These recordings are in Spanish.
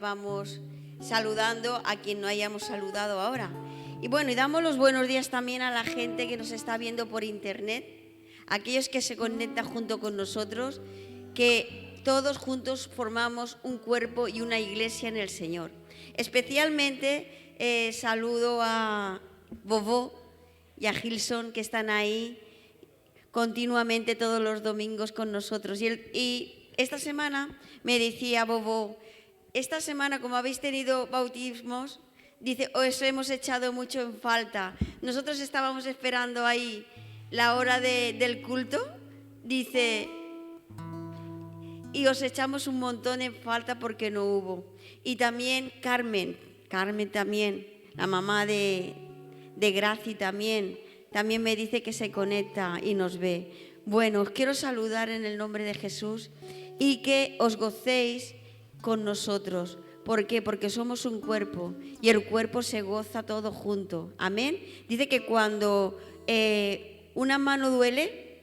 Vamos saludando a quien no hayamos saludado ahora. Y bueno, y damos los buenos días también a la gente que nos está viendo por internet, aquellos que se conectan junto con nosotros, que todos juntos formamos un cuerpo y una iglesia en el Señor. Especialmente saludo a Bobo y a Gilson, que están ahí continuamente todos los domingos con nosotros. Y esta semana me decía Bobo: esta semana, como habéis tenido bautismos, dice, os hemos echado mucho en falta. Nosotros estábamos esperando ahí la hora del culto, dice, y os echamos un montón en falta porque no hubo. Y también Carmen también, la mamá de Graci también me dice que se conecta y nos ve. Bueno, os quiero saludar en el nombre de Jesús y que os gocéis con nosotros. ¿Por qué? Porque somos un cuerpo y el cuerpo se goza todo junto. Amén. Dice que cuando una mano duele,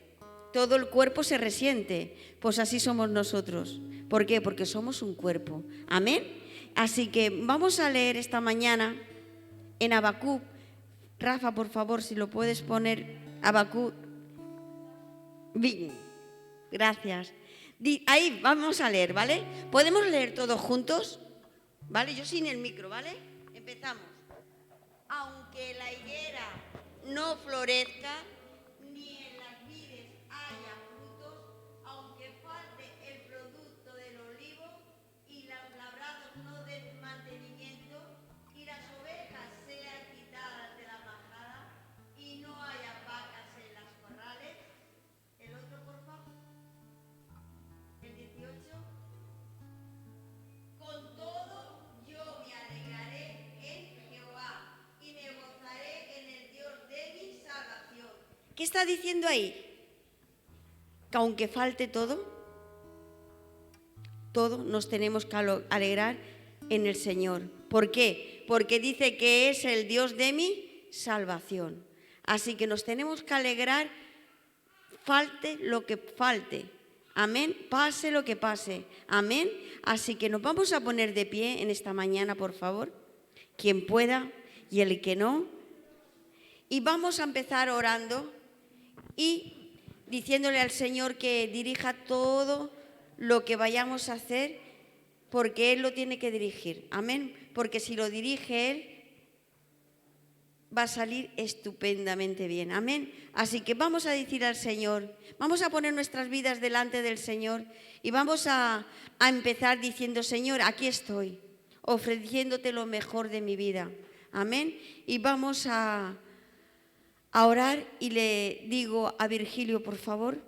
todo el cuerpo se resiente. Pues así somos nosotros. ¿Por qué? Porque somos un cuerpo. Amén. Así que vamos a leer esta mañana en Habacuc. Rafa, por favor, si lo puedes poner. Habacuc. Gracias. Ahí vamos a leer, ¿vale? ¿Podemos leer todos juntos? ¿Vale? Yo sin el micro, ¿vale? Empezamos. Aunque la higuera no florezca, ni en las vides haya frutos, aunque falte el producto del olivo y los labrados no den mantenimiento, y las ovejas sean quitadas de la majada, y no haya vacas en las corrales. El otro, por favor. El 18. Con todo yo me alegraré en Jehová y me gozaré en el Dios de mi salvación. ¿Qué está diciendo ahí? Que aunque falte todo nos tenemos que alegrar en el Señor. ¿Por qué? Porque dice que es el Dios de mi salvación. Así que nos tenemos que alegrar, falte lo que falte. Amén, pase lo que pase. Amén. Así que nos vamos a poner de pie en esta mañana, por favor. Quien pueda y el que no. Y vamos a empezar orando y diciéndole al Señor que dirija todo lo que vayamos a hacer, porque Él lo tiene que dirigir. Amén. Porque si lo dirige Él, va a salir estupendamente bien. Amén. Así que vamos a decir al Señor, vamos a poner nuestras vidas delante del Señor y vamos a empezar diciendo: Señor, aquí estoy, ofreciéndote lo mejor de mi vida. Amén. Y vamos a orar y le digo a Virgilio, por favor.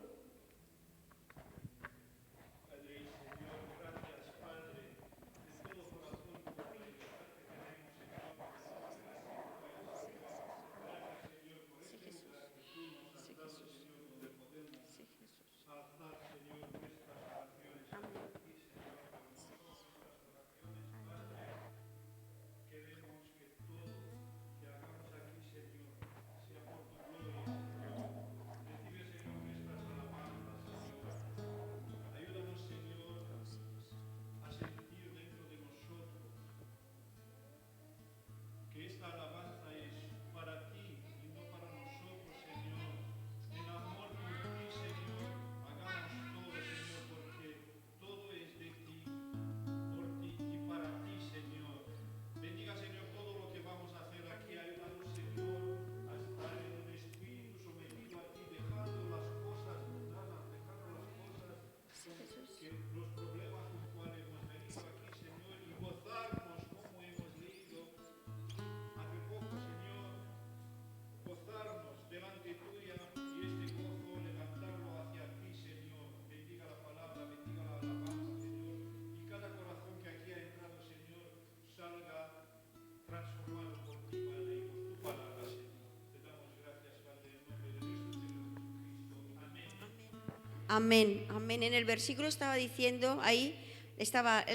Amén, amén. En el versículo estaba diciendo, ahí estaba,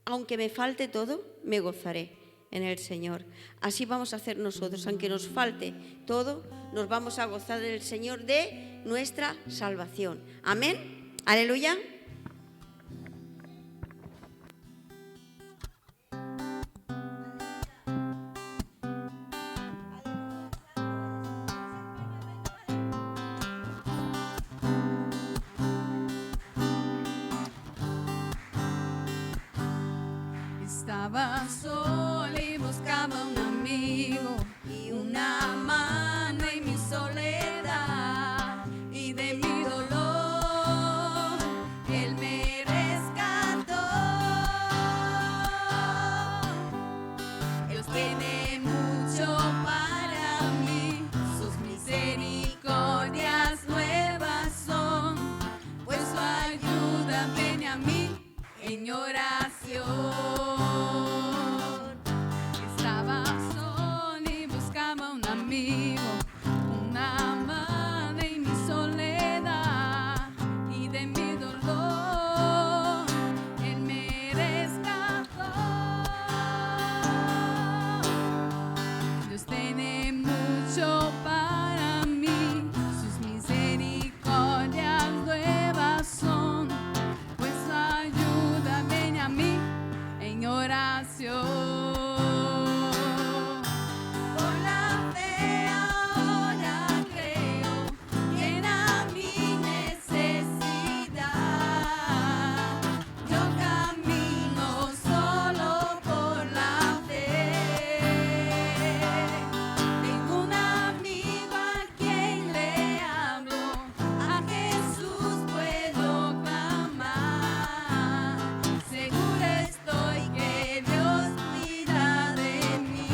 aunque me falte todo, me gozaré en el Señor. Así vamos a hacer nosotros, aunque nos falte todo, nos vamos a gozar en el Señor de nuestra salvación. Amén, aleluya. Estaba sola y buscaba un amigo y una mano en mi soledad, y de mi dolor Él me rescató. Dios tiene mucho para mí, sus misericordias nuevas son, pues su ayuda viene a mí en oración. Estaba sola y buscaba un amigo, una mano en mi soledad, y de mi dolor Él me rescató. Dios tiene mucho para mí, sus misericordias nuevas son, pues su ayuda viene a mí en oración. Por la fe ahora creo que era mi necesidad. Yo camino solo por la fe. Tengo un amigo a quien le hablo, a Jesús puedo clamar. Seguro estoy que Dios cuida de mí.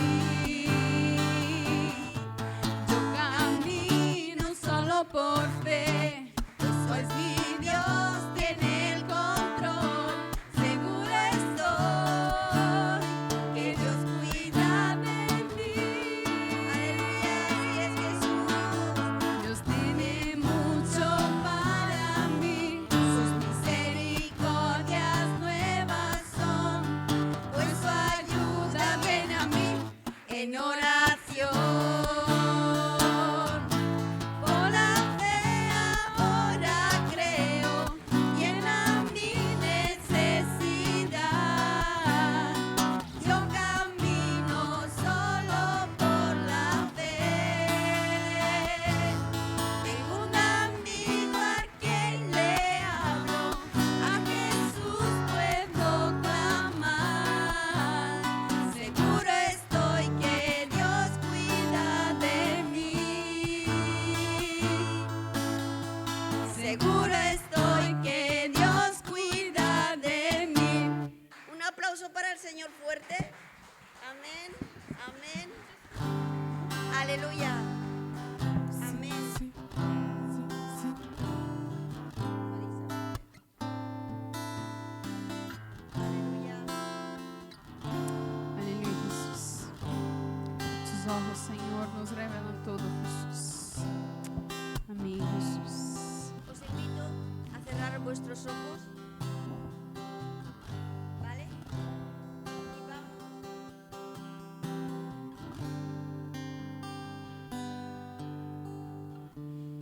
Yo camino solo por fe, pues mi Dios tiene el control. Seguro estoy que Dios cuida de mí. Aleluya, así es Jesús. Dios tiene mucho para mí, sus misericordias nuevas son, pues su ayuda viene a mí en oración. Por la fe ahora creo llena mi necesidad. Yo camino solo por la fe. Tengo un amigo a quien le hablo, a Jesús puedo clamar. Seguro estoy que Dios cuida de mí. Seguro estoy que Dios cuida de mí. Un aplauso para el Señor fuerte. Amén, amén. Aleluya. Amén. Aleluya. Aleluya, Jesús. Tus ojos, Señor, nos revelan todo, Jesús. Amén, Jesús. Os invito a cerrar vuestros ojos. ¿Vale? Y vamos.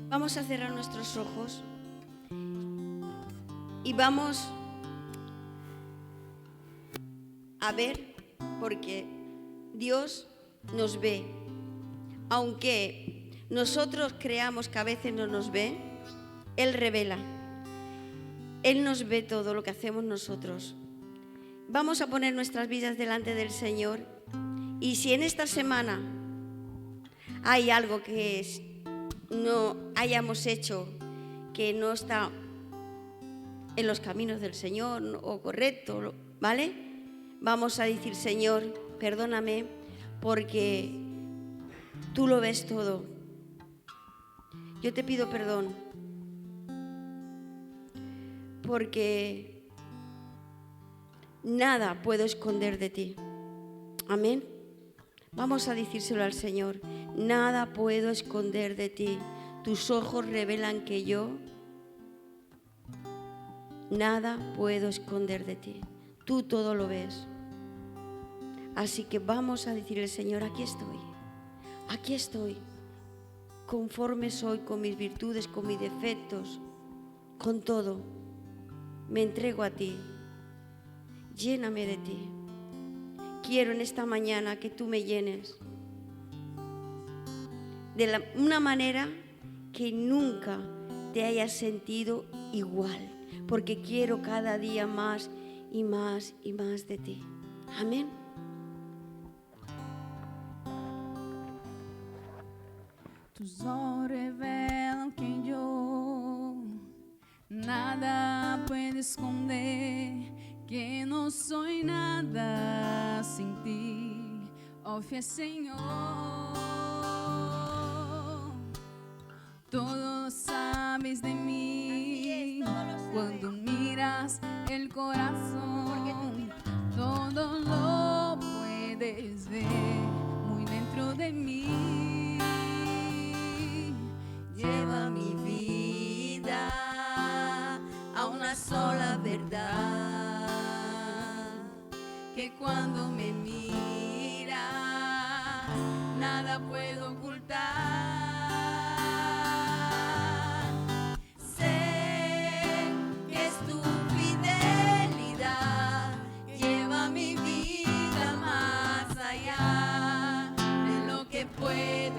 Vamos a cerrar nuestros ojos y vamos a ver, porque Dios nos ve. Aunque nosotros creamos que a veces no nos ve, Él revela. Él nos ve todo lo que hacemos nosotros. Vamos a poner nuestras vidas delante del Señor, y si en esta semana hay algo que no hayamos hecho, que no está en los caminos del Señor o correcto, ¿vale? Vamos a decir: Señor, perdóname, porque tú lo ves todo. Yo te pido perdón, porque nada puedo esconder de ti. Amén. Vamos a decírselo al Señor: nada puedo esconder de ti. Tus ojos revelan que yo nada puedo esconder de ti. Tú todo lo ves. Así que vamos a decirle: Señor, aquí estoy, conforme soy, con mis virtudes, con mis defectos, con todo. Me entrego a ti. Lléname de ti. Quiero en esta mañana que tú me llenes de una manera que nunca te hayas sentido igual, porque quiero cada día más y más y más de ti. Amén. Tus ojos revelan que yo nada puedo esconder, que no soy nada sin ti, oh fiel Señor. Todo sabes de mí, cuando miras el corazón, todo lo puedes ver muy dentro de mí. Lleva mi vida a una sola verdad, Que cuando me miras, nada puedo ocultar. sé que es tu fidelidad, lleva mi vida más allá De lo que puedo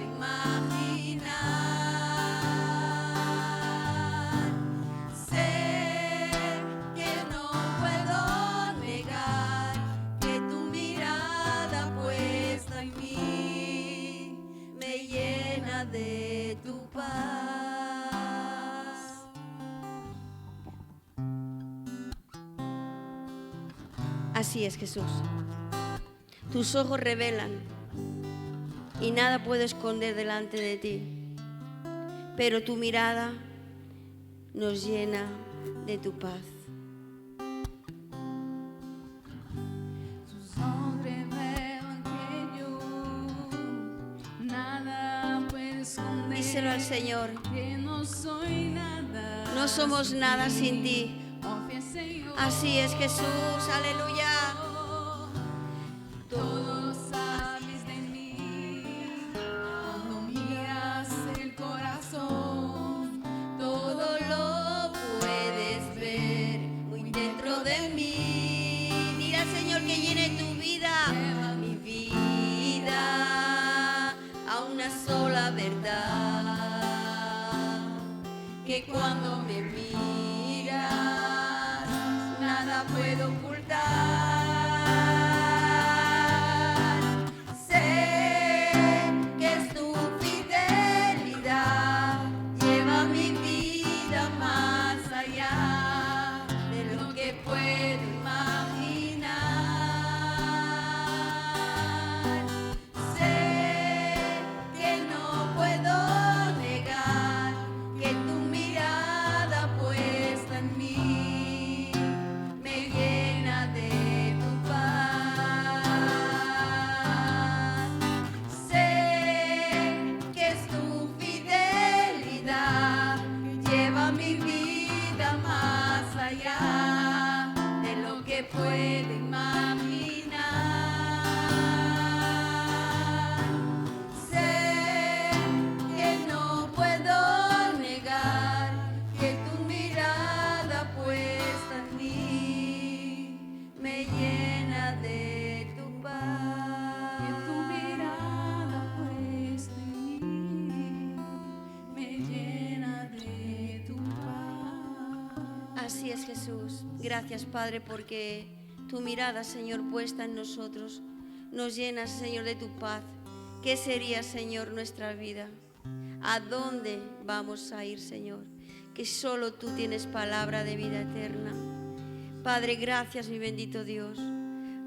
imaginar. Sé que no puedo negar que tu mirada puesta en mí me llena de tu paz. Así es, Jesús. Tus ojos revelan y nada puedo esconder delante de ti, pero tu mirada nos llena de tu paz. Tus ojos revelan que yo nada puedo esconder. Díselo al Señor. Que no soy nada. No somos nada sin ti. Oh, fiel Señor. Así es, Jesús. Aleluya. Todo sabes de mí, cuando miras el corazón, Todo lo puedes ver muy dentro de mí. Dile al Señor que llene tu vida, mi vida, a una sola verdad. Que cuando me miras, nada puedo ocultar. Sé que es tu fidelidad, lleva mi vida más allá de lo que puedo imaginar. Sé que no puedo negar que tu mirada puesta en mí me llena de tu paz. Sé que es tu fidelidad, lleva mi vida más allá de lo que puedo imaginar. Sé que no puedo negar que tu mirada puesta en mí me llena de tu paz. que tu mirada puesta en mí me llena de tu paz. Así es, Jesús. Gracias, Padre, porque tu mirada, Señor, puesta en nosotros nos llena, Señor, de tu paz. ¿Qué sería, Señor, nuestra vida? ¿A dónde vamos a ir, Señor? Que solo tú tienes palabra de vida eterna. Padre, gracias, mi bendito Dios.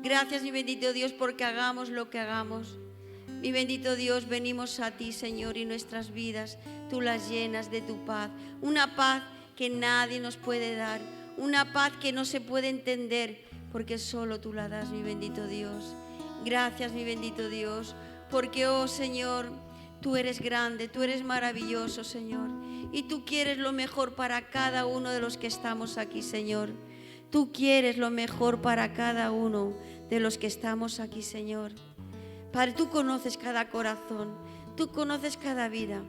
Gracias, mi bendito Dios, porque hagamos lo que hagamos. Mi bendito Dios, venimos a ti, Señor, y nuestras vidas tú las llenas de tu paz. Una paz que nadie nos puede dar. Una paz que no se puede entender, porque solo tú la das, mi bendito Dios. Gracias, mi bendito Dios, porque, oh Señor, tú eres grande, tú eres maravilloso, Señor. Y tú quieres lo mejor para cada uno de los que estamos aquí, Señor. Tú quieres lo mejor para cada uno de los que estamos aquí, Señor. Padre, tú conoces cada corazón, tú conoces cada vida.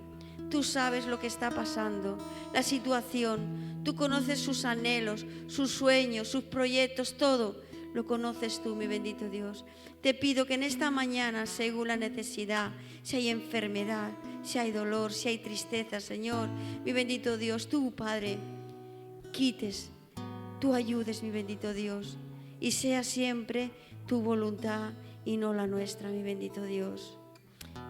Tú sabes lo que está pasando, la situación. Tú conoces sus anhelos, sus sueños, sus proyectos, todo. Lo conoces tú, mi bendito Dios. Te pido que en esta mañana, según la necesidad, si hay enfermedad, si hay dolor, si hay tristeza, Señor, mi bendito Dios, tú, Padre, quites, tú ayudes, mi bendito Dios, y sea siempre tu voluntad y no la nuestra, mi bendito Dios.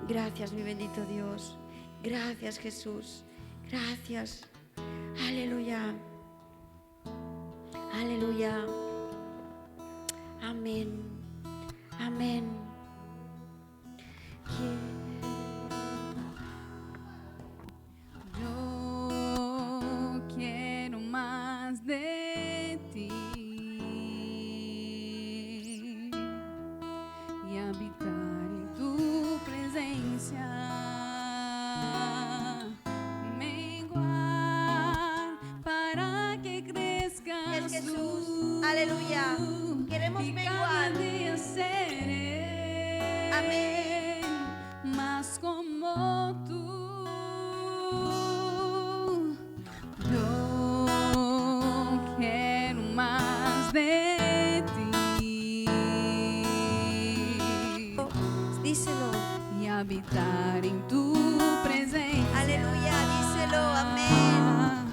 Gracias, mi bendito Dios. Gracias, Jesús. Gracias. Aleluya. Aleluya. Amén. Amén. Yo quiero más de ti y habitar en tu presencia, menguar para que crezcas Es Jesús. tú. Aleluya. Queremos Y menguar. cada día seré Amén. más como tú. Yo quiero más de ti Díselo. y habitar en tu presencia. Aleluya. Díselo. Amén.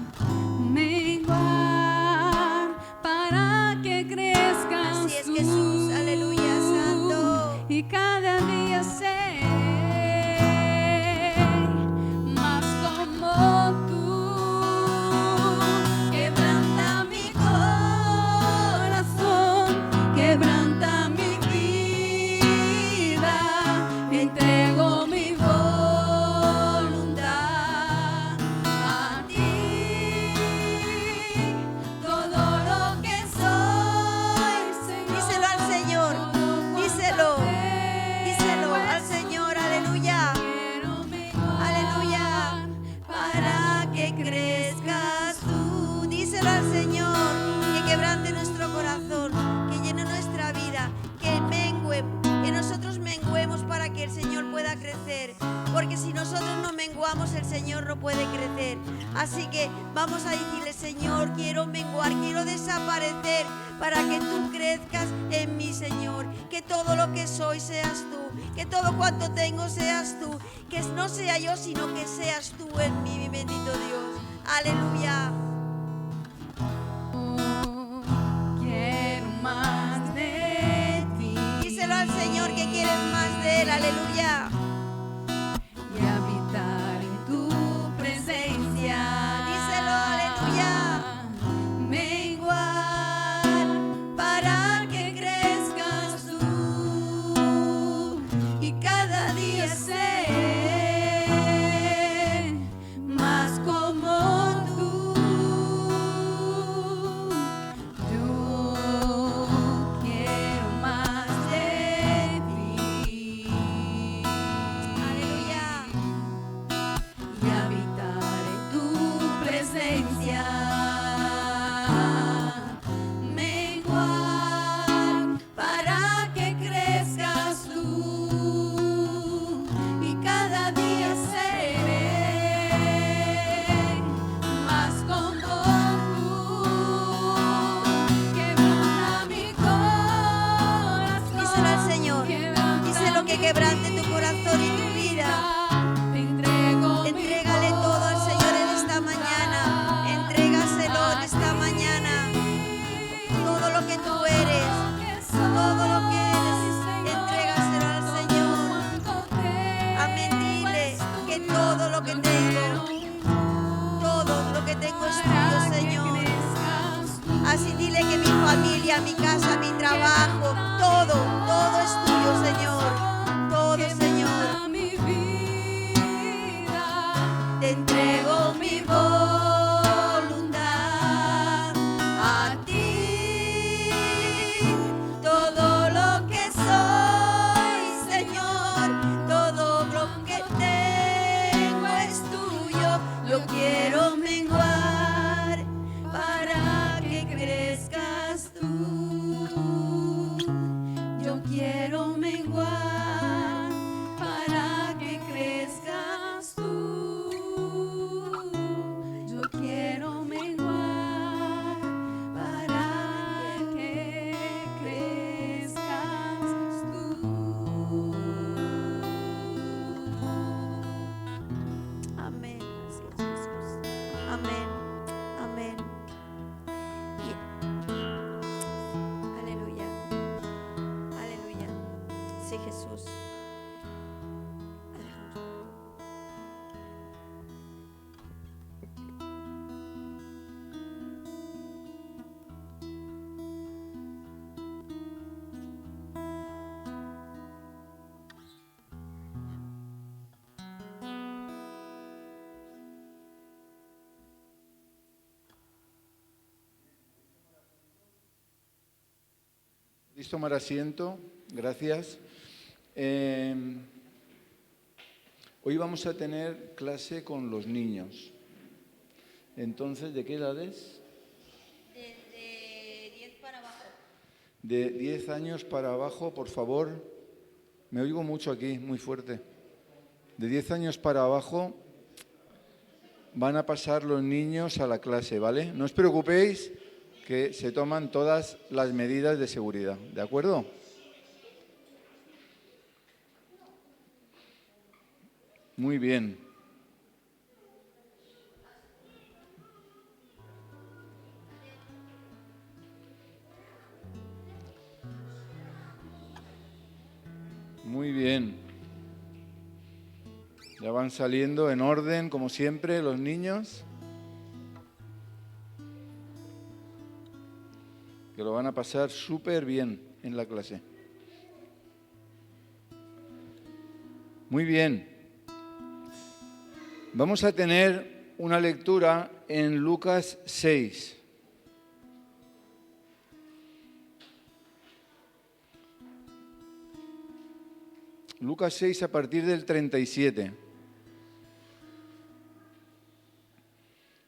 Menguar para que crezcas Así es, tú. Jesús. Aleluya, Santo. Y cada día seré más como tú. Quebranta mi corazón, quebranta mi vida. Entrego mi voluntad a ti. Todo lo que soy, Señor. Díselo al Señor. Díselo. Díselo al Señor. Aleluya. Aleluya. Para que crezcas tú. Díselo al Señor. Que quebrante nuestro corazón. Que llene nuestra vida. Que mengue. Que nosotros menguemos para que el Señor pueda crecer. Porque si nosotros no menguamos, el Señor no puede crecer. Así que vamos a decirle: Señor, quiero menguar, quiero desaparecer para que tú crezcas en mí, Señor. Que todo lo que soy seas tú. Que todo cuanto tengo seas tú. Que no sea yo, sino que seas tú en mí, mi bendito Dios. Aleluya. Quiero más de ti. Díselo al Señor que quieres más de Él. Aleluya. Y habitar en tu presencia. Díselo, aleluya. Menguar para que crezcas tú. Y cada día seré más como tú. Yo quiero más de ti. Aleluya. Y habitar en tu presencia, menguar para que crezcas tú, y cada día seré más como tú. Quebranta mi corazón. Díselo al Señor. Díselo que quebrante tu corazón y tu vida. Te entrego mi Entrégale todo al Señor en esta mañana. Entrégaselo en esta mañana. Todo lo que tú eres, todo lo que eres, entrégaselo al Señor. Amén. Dile que todo lo que tengo es tuyo, Señor. Así dile que mi familia, mi casa, mi trabajo, todo es tuyo, Señor. Todo, Señor. Te entrego mi voluntad a ti. Todo lo que soy, Señor, todo lo que tengo es tuyo. Lo quiero menguar para que crezcas tú. Yo quiero menguar para que crezcas tú. Yo quiero menguar para que crezcas tú. Amén. Así es, Jesús. Amén. Amén. Aleluya. Sí, Jesús. ¿Podéis tomar asiento? Gracias. Hoy vamos a tener clase con los niños. Entonces, ¿de qué edades? De 10 para abajo. De 10 años para abajo, por favor. Me oigo mucho aquí, muy fuerte. De 10 años para abajo van a pasar los niños a la clase, ¿vale? No os preocupéis, que se toman todas las medidas de seguridad, ¿de acuerdo? Muy bien. Muy bien. Ya van saliendo en orden, como siempre, los niños. Que lo van a pasar súper bien en la clase. Muy bien. Vamos a tener una lectura en Lucas 6. Lucas 6 a partir del 37.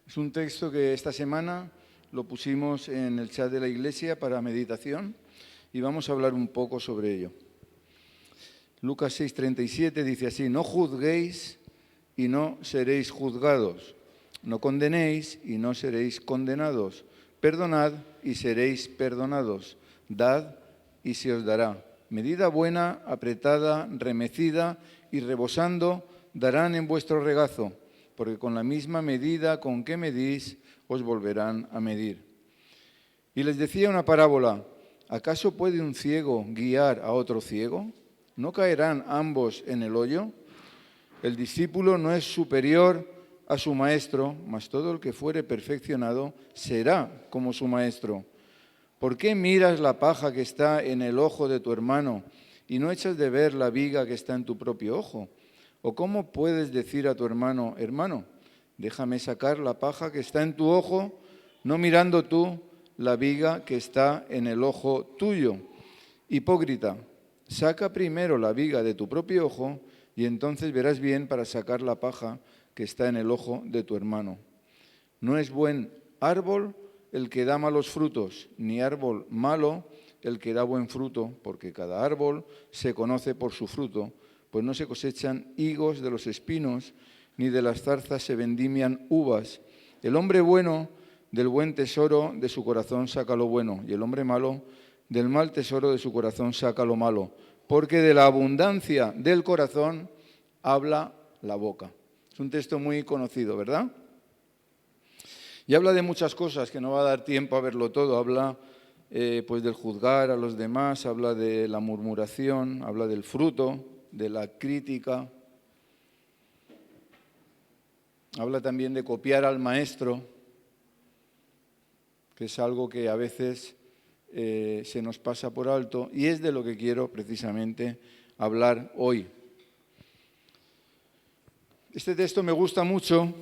Es un texto que esta semana lo pusimos en el chat de la iglesia para meditación y vamos a hablar un poco sobre ello. Lucas 6:37 dice así: no juzguéis y no seréis juzgados, no condenéis y no seréis condenados, perdonad y seréis perdonados, dad y se os dará. Medida buena, apretada, remecida y rebosando darán en vuestro regazo, porque con la misma medida con que medís os volverán a medir. Y les decía una parábola: ¿acaso puede un ciego guiar a otro ciego? ¿No caerán ambos en el hoyo? El discípulo no es superior a su maestro, mas todo el que fuere perfeccionado será como su maestro. ¿Por qué miras la paja que está en el ojo de tu hermano y no echas de ver la viga que está en tu propio ojo? ¿O cómo puedes decir a tu hermano: hermano, déjame sacar la paja que está en tu ojo, no mirando tú la viga que está en el ojo tuyo? Hipócrita, saca primero la viga de tu propio ojo y entonces verás bien para sacar la paja que está en el ojo de tu hermano. No es buen árbol el que da malos frutos, ni árbol malo el que da buen fruto, porque cada árbol se conoce por su fruto, pues no se cosechan higos de los espinos, ni de las zarzas se vendimian uvas. El hombre bueno del buen tesoro de su corazón saca lo bueno, y el hombre malo del mal tesoro de su corazón saca lo malo, porque de la abundancia del corazón habla la boca. Es un texto muy conocido, ¿verdad? Y habla de muchas cosas, que no va a dar tiempo a verlo todo. Habla pues del juzgar a los demás, habla de la murmuración, habla del fruto, de la crítica. Habla también de copiar al maestro, que es algo que a veces se nos pasa por alto, y es de lo que quiero precisamente hablar hoy. Este texto me gusta mucho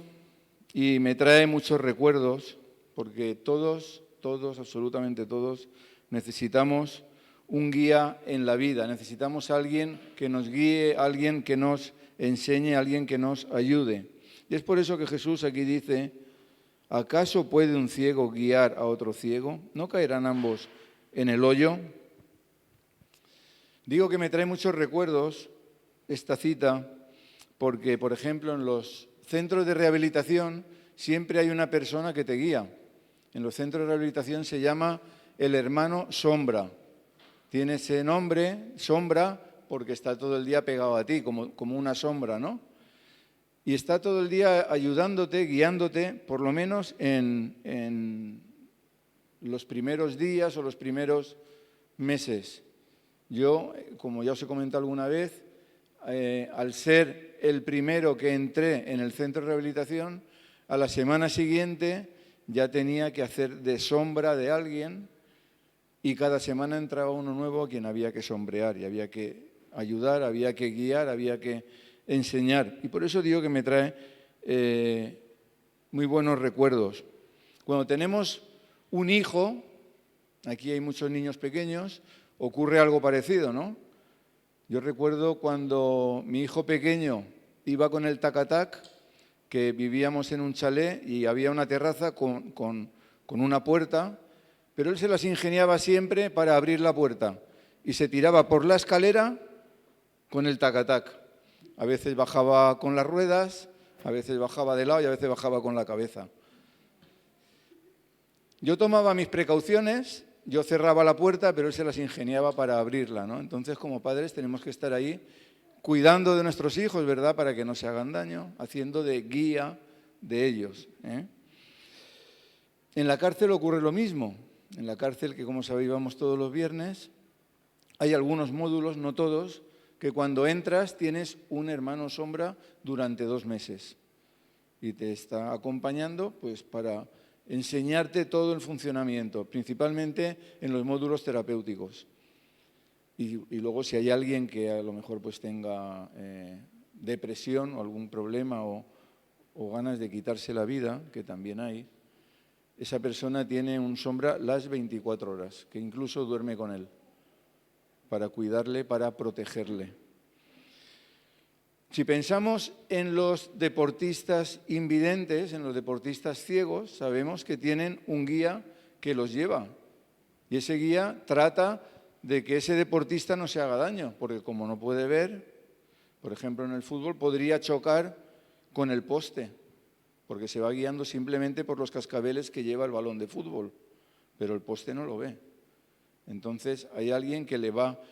y me trae muchos recuerdos, porque todos, absolutamente todos, necesitamos un guía en la vida, necesitamos a alguien que nos guíe, alguien que nos enseñe, alguien que nos ayude. Y es por eso que Jesús aquí dice: ¿acaso puede un ciego guiar a otro ciego? ¿No caerán ambos en el hoyo? Digo que me trae muchos recuerdos esta cita porque, por ejemplo, en los centros de rehabilitación siempre hay una persona que te guía. En los centros de rehabilitación se llama el hermano sombra. Tiene ese nombre, sombra, porque está todo el día pegado a ti, como una sombra, ¿no? Y está todo el día ayudándote, guiándote, por lo menos en los primeros días o los primeros meses. Yo, como ya os he comentado alguna vez, al ser el primero que entré en el centro de rehabilitación, a la semana siguiente ya tenía que hacer de sombra de alguien y cada semana entraba uno nuevo a quien había que sombrear y había que ayudar, había que guiar, había que enseñar. Y por eso digo que me trae muy buenos recuerdos. Cuando tenemos un hijo, aquí hay muchos niños pequeños, ocurre algo parecido, ¿no? Yo recuerdo cuando mi hijo pequeño iba con el tac-a-tac, que vivíamos en un chalet y había una terraza con una puerta, pero él se las ingeniaba siempre para abrir la puerta y se tiraba por la escalera con el tac-a-tac. A veces bajaba con las ruedas, a veces bajaba de lado y a veces bajaba con la cabeza. Yo tomaba mis precauciones, yo cerraba la puerta, pero él se las ingeniaba para abrirla, ¿no? Entonces, como padres tenemos que estar ahí cuidando de nuestros hijos, ¿verdad?, para que no se hagan daño, haciendo de guía de ellos, ¿eh? En la cárcel ocurre lo mismo. En la cárcel, que como sabéis vamos todos los viernes, hay algunos módulos, no todos, que cuando entras tienes un hermano sombra durante 2 meses y te está acompañando pues para enseñarte todo el funcionamiento, principalmente en los módulos terapéuticos. Y luego si hay alguien que a lo mejor pues tenga depresión o algún problema o ganas de quitarse la vida, que también hay, esa persona tiene un sombra las 24 horas, que incluso duerme con él, para cuidarle, para protegerle. Si pensamos en los deportistas invidentes, en los deportistas ciegos, sabemos que tienen un guía que los lleva. Y ese guía trata de que ese deportista no se haga daño, porque como no puede ver, por ejemplo en el fútbol, podría chocar con el poste, porque se va guiando simplemente por los cascabeles que lleva el balón de fútbol, pero el poste no lo ve. Entonces hay alguien que le va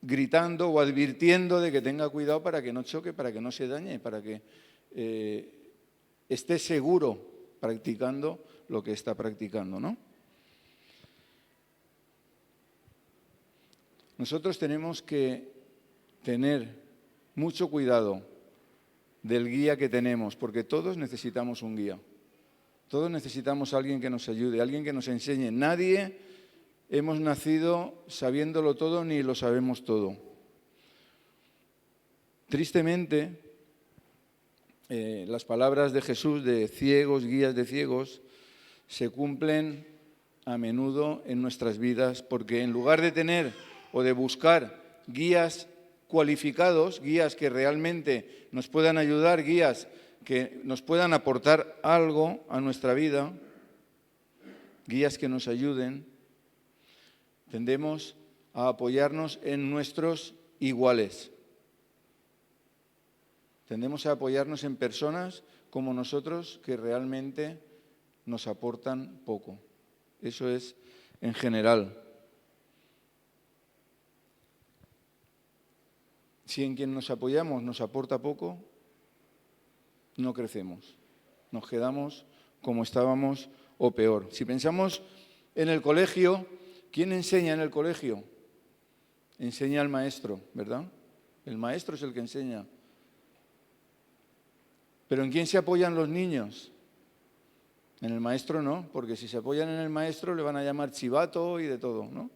gritando o advirtiendo de que tenga cuidado para que no choque, para que no se dañe, para que esté seguro practicando lo que está practicando, ¿no? Nosotros tenemos que tener mucho cuidado del guía que tenemos, porque todos necesitamos un guía. Todos necesitamos a alguien que nos ayude, alguien que nos enseñe. Nadie hemos nacido sabiéndolo todo ni lo sabemos todo. Tristemente, las palabras de Jesús de ciegos, guías de ciegos, se cumplen a menudo en nuestras vidas, porque en lugar de tener o de buscar guías cualificados, guías que realmente nos puedan ayudar, guías que nos puedan aportar algo a nuestra vida, guías que nos ayuden, tendemos a apoyarnos en nuestros iguales. Tendemos a apoyarnos en personas como nosotros que realmente nos aportan poco. Eso es en general. Si en quien nos apoyamos nos aporta poco, no crecemos. Nos quedamos como estábamos o peor. Si pensamos en el colegio, ¿quién enseña en el colegio? Enseña el maestro, ¿verdad? El maestro es el que enseña. ¿Pero en quién se apoyan los niños? En el maestro no, porque si se apoyan en el maestro le van a llamar chivato y de todo, ¿no?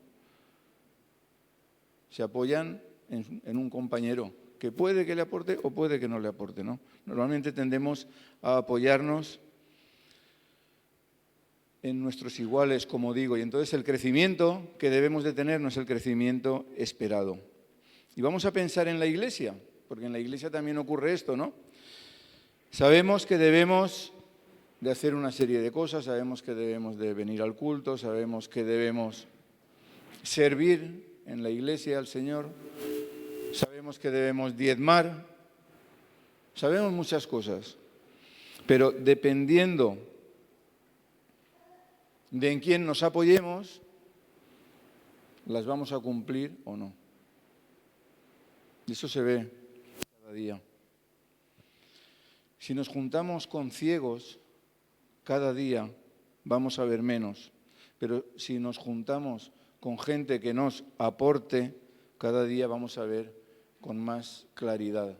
Se apoyan en un compañero que puede que le aporte o puede que no le aporte, ¿no? Normalmente tendemos a apoyarnos en nuestros iguales, como digo, y entonces el crecimiento que debemos de tener no es el crecimiento esperado. Y vamos a pensar en la Iglesia, porque en la Iglesia también ocurre esto, ¿no? Sabemos que debemos de hacer una serie de cosas, sabemos que debemos de venir al culto, sabemos que debemos servir en la Iglesia al Señor, sabemos que debemos diezmar, sabemos muchas cosas, pero dependiendo de en quién nos apoyemos, las vamos a cumplir o no. Y eso se ve cada día. Si nos juntamos con ciegos, cada día vamos a ver menos. Pero si nos juntamos con gente que nos aporte, cada día vamos a ver con más claridad.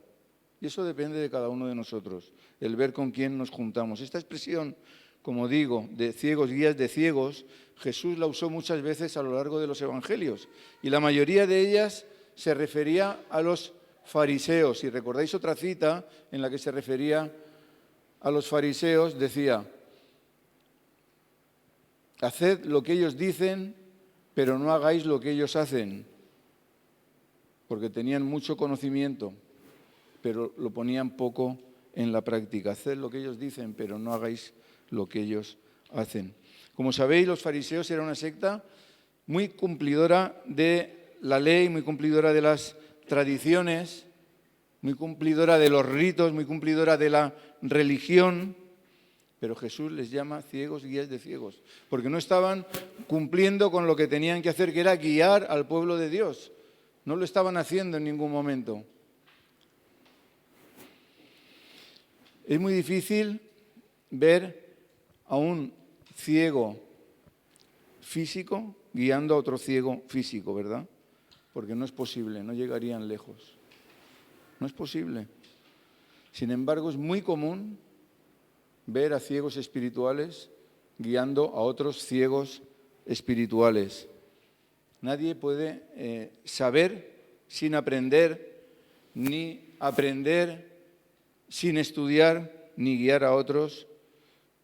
Y eso depende de cada uno de nosotros, el ver con quién nos juntamos. Esta expresión, como digo, de ciegos, guías de ciegos, Jesús la usó muchas veces a lo largo de los evangelios. Y la mayoría de ellas se refería a los fariseos. Si recordáis otra cita en la que se refería a los fariseos, decía: haced lo que ellos dicen, pero no hagáis lo que ellos hacen. Porque tenían mucho conocimiento, pero lo ponían poco en la práctica. Haced lo que ellos dicen, pero no hagáis lo que ellos hacen. Como sabéis, los fariseos eran una secta muy cumplidora de la ley, muy cumplidora de las tradiciones, muy cumplidora de los ritos, muy cumplidora de la religión. Pero Jesús les llama ciegos, guías de ciegos, porque no estaban cumpliendo con lo que tenían que hacer, que era guiar al pueblo de Dios. No lo estaban haciendo en ningún momento. Es muy difícil ver a un ciego físico guiando a otro ciego físico, ¿verdad? Porque no es posible, no llegarían lejos. No es posible. Sin embargo, es muy común ver a ciegos espirituales guiando a otros ciegos espirituales. Nadie puede saber sin aprender, ni aprender sin estudiar, ni guiar a otros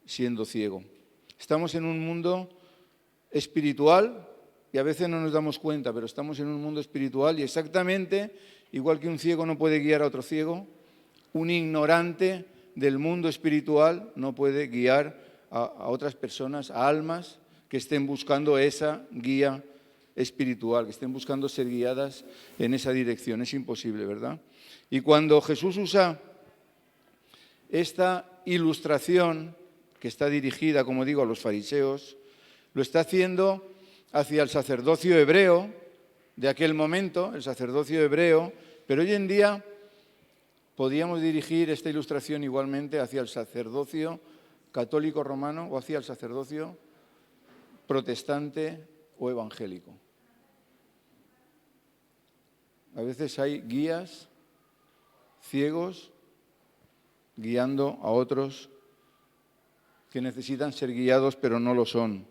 siendo ciego. Estamos en un mundo espiritual y a veces no nos damos cuenta, pero estamos en un mundo espiritual y exactamente igual que un ciego no puede guiar a otro ciego, un ignorante del mundo espiritual no puede guiar a otras personas, a almas que estén buscando esa guía espiritual, que estén buscando ser guiadas en esa dirección. Es imposible, ¿verdad? Y cuando Jesús usa esta ilustración, que está dirigida, como digo, a los fariseos, lo está haciendo hacia el sacerdocio hebreo de aquel momento, el sacerdocio hebreo, pero hoy en día podíamos dirigir esta ilustración igualmente hacia el sacerdocio católico romano o hacia el sacerdocio protestante o evangélico. A veces hay guías ciegos guiando a otros que necesitan ser guiados pero no lo son.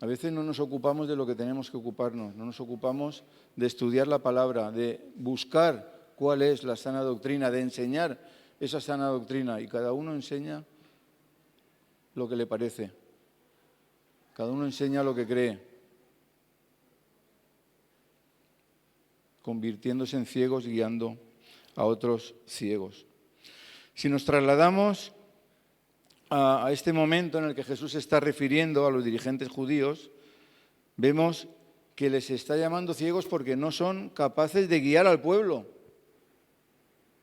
A veces no nos ocupamos de lo que tenemos que ocuparnos, no nos ocupamos de estudiar la palabra, de buscar cuál es la sana doctrina, de enseñar esa sana doctrina, y cada uno enseña lo que le parece, cada uno enseña lo que cree, convirtiéndose en ciegos, guiando a otros ciegos. Si nos trasladamos a este momento en el que Jesús se está refiriendo a los dirigentes judíos, vemos que les está llamando ciegos porque no son capaces de guiar al pueblo.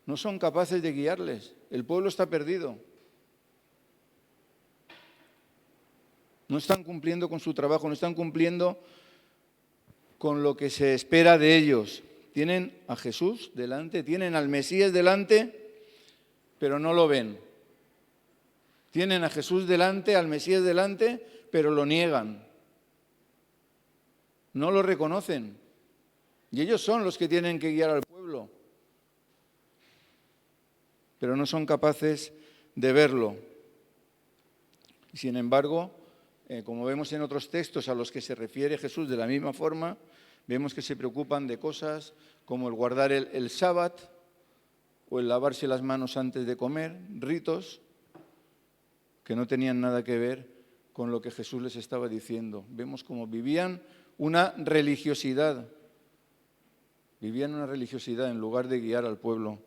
No son capaces de guiarles. El pueblo está perdido. No están cumpliendo con su trabajo, no están cumpliendo con lo que se espera de ellos. Tienen a Jesús delante, tienen al Mesías delante, pero no lo ven. Tienen a Jesús delante, al Mesías delante, pero lo niegan. No lo reconocen. Y ellos son los que tienen que guiar al pueblo. Pero no son capaces de verlo. Sin embargo, como vemos en otros textos a los que se refiere Jesús de la misma forma, vemos que se preocupan de cosas como el guardar el sábado o el lavarse las manos antes de comer, ritos que no tenían nada que ver con lo que Jesús les estaba diciendo. Vemos cómo vivían una religiosidad en lugar de guiar al pueblo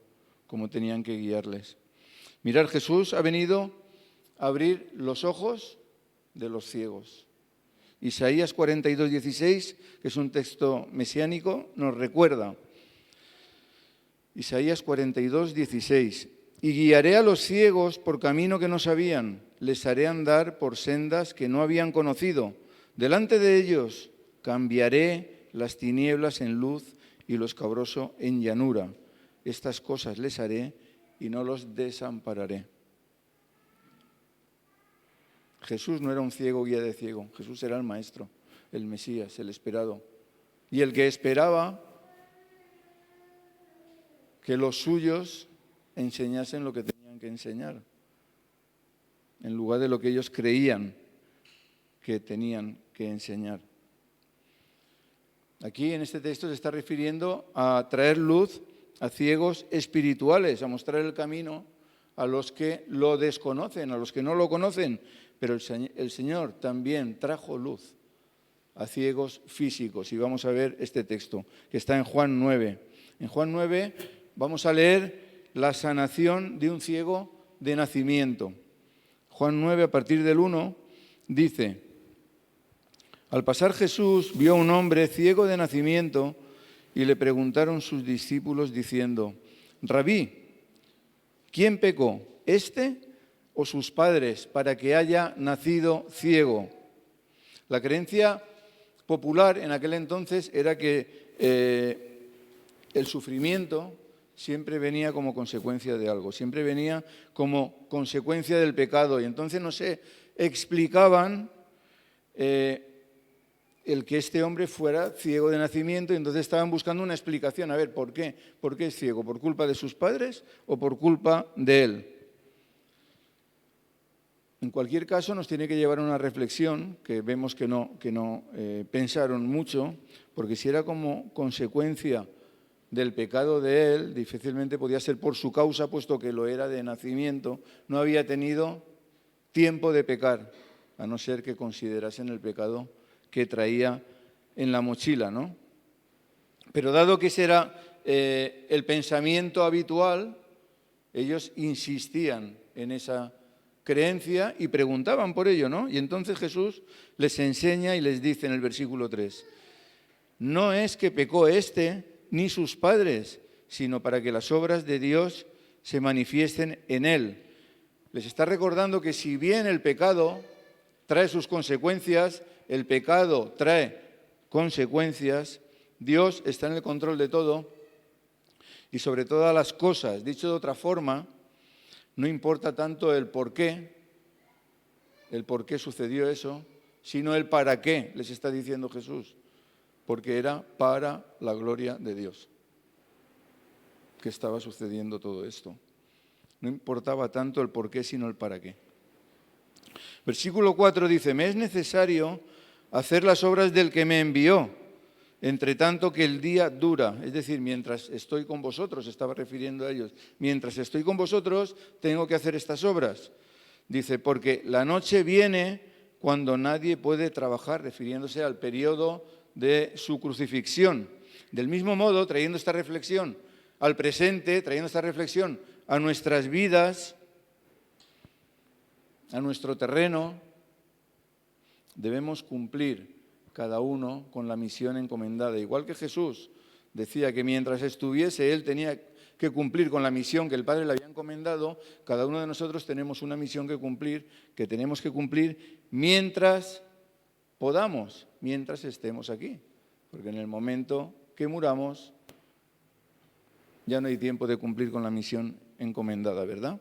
como tenían que guiarles. Mirad, Jesús ha venido a abrir los ojos de los ciegos. Isaías 42:16, que es un texto mesiánico, nos recuerda. Isaías 42:16. Y guiaré a los ciegos por camino que no sabían, les haré andar por sendas que no habían conocido. Delante de ellos cambiaré las tinieblas en luz y lo escabroso en llanura. Estas cosas les haré y no los desampararé. Jesús no era un ciego guía de ciego, Jesús era el Maestro, el Mesías, el esperado. Y el que esperaba que los suyos enseñasen lo que tenían que enseñar, en lugar de lo que ellos creían que tenían que enseñar. Aquí en este texto se está refiriendo a traer luz a ciegos espirituales, a mostrar el camino a los que lo desconocen, a los que no lo conocen. Pero el Señor también trajo luz a ciegos físicos. Y vamos a ver este texto que está en Juan 9. En Juan 9 vamos a leer la sanación de un ciego de nacimiento. Juan 9, a partir del 1, dice: Al pasar Jesús vio a un hombre ciego de nacimiento y le preguntaron sus discípulos diciendo: Rabí, ¿quién pecó, este o sus padres, para que haya nacido ciego? La creencia popular en aquel entonces era que el sufrimiento siempre venía como consecuencia de algo, siempre venía como consecuencia del pecado. Y entonces no se explicaban el que este hombre fuera ciego de nacimiento, y entonces estaban buscando una explicación. A ver, ¿por qué? ¿Por qué es ciego? ¿Por culpa de sus padres o por culpa de él? En cualquier caso, nos tiene que llevar a una reflexión que vemos que no pensaron mucho, porque si era como consecuencia del pecado de él, difícilmente podía ser por su causa, puesto que lo era de nacimiento, no había tenido tiempo de pecar, a no ser que considerasen el pecado que traía en la mochila, ¿no? Pero dado que ese era el pensamiento habitual, ellos insistían en esa creencia y preguntaban por ello, ¿no? Y entonces Jesús les enseña y les dice en el versículo 3, no es que pecó este ni sus padres, sino para que las obras de Dios se manifiesten en él. Les está recordando que si bien el pecado trae sus consecuencias, el pecado trae consecuencias, Dios está en el control de todo y sobre todas las cosas. Dicho de otra forma, no importa tanto el por qué sucedió eso, sino el para qué, les está diciendo Jesús, porque era para la gloria de Dios que estaba sucediendo todo esto. No importaba tanto el por qué, sino el para qué. Versículo 4 dice, me es necesario hacer las obras del que me envió, entre tanto que el día dura. Es decir, mientras estoy con vosotros, estaba refiriendo a ellos, mientras estoy con vosotros tengo que hacer estas obras. Dice, porque la noche viene cuando nadie puede trabajar, refiriéndose al periodo de su crucifixión. Del mismo modo, trayendo esta reflexión al presente, trayendo esta reflexión a nuestras vidas, a nuestro terreno, debemos cumplir cada uno con la misión encomendada. Igual que Jesús decía que mientras estuviese, él tenía que cumplir con la misión que el Padre le había encomendado, cada uno de nosotros tenemos una misión que cumplir, que tenemos que cumplir mientras podamos, mientras estemos aquí. Porque en el momento que muramos, ya no hay tiempo de cumplir con la misión encomendada, ¿verdad?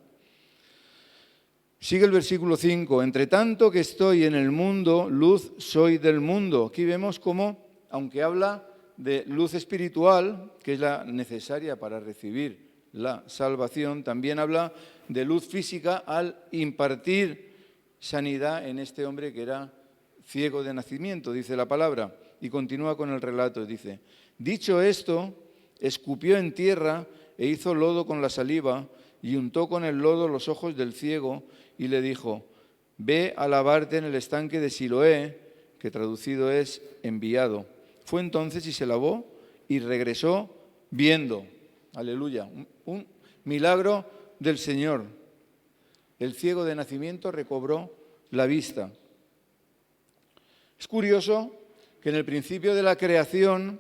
Sigue el versículo 5, entre tanto que estoy en el mundo, luz soy del mundo. Aquí vemos cómo, aunque habla de luz espiritual, que es la necesaria para recibir la salvación, también habla de luz física al impartir sanidad en este hombre que era ciego de nacimiento, dice la palabra. Y continúa con el relato, dice, dicho esto, escupió en tierra e hizo lodo con la saliva y untó con el lodo los ojos del ciego y le dijo, ve a lavarte en el estanque de Siloé, que traducido es enviado. Fue entonces y se lavó y regresó viendo. Aleluya, un milagro del Señor. El ciego de nacimiento recobró la vista. Es curioso que en el principio de la creación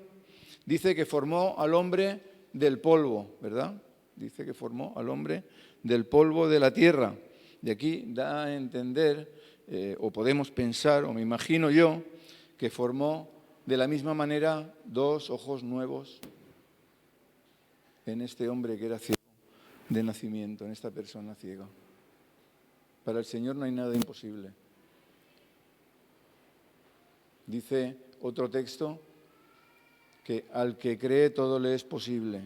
dice que formó al hombre del polvo, ¿verdad? Dice que formó al hombre del polvo de la tierra. De aquí da a entender, o podemos pensar, o me imagino yo, que formó de la misma manera dos ojos nuevos en este hombre que era ciego de nacimiento, en esta persona ciega. Para el Señor no hay nada imposible. Dice otro texto que al que cree todo le es posible.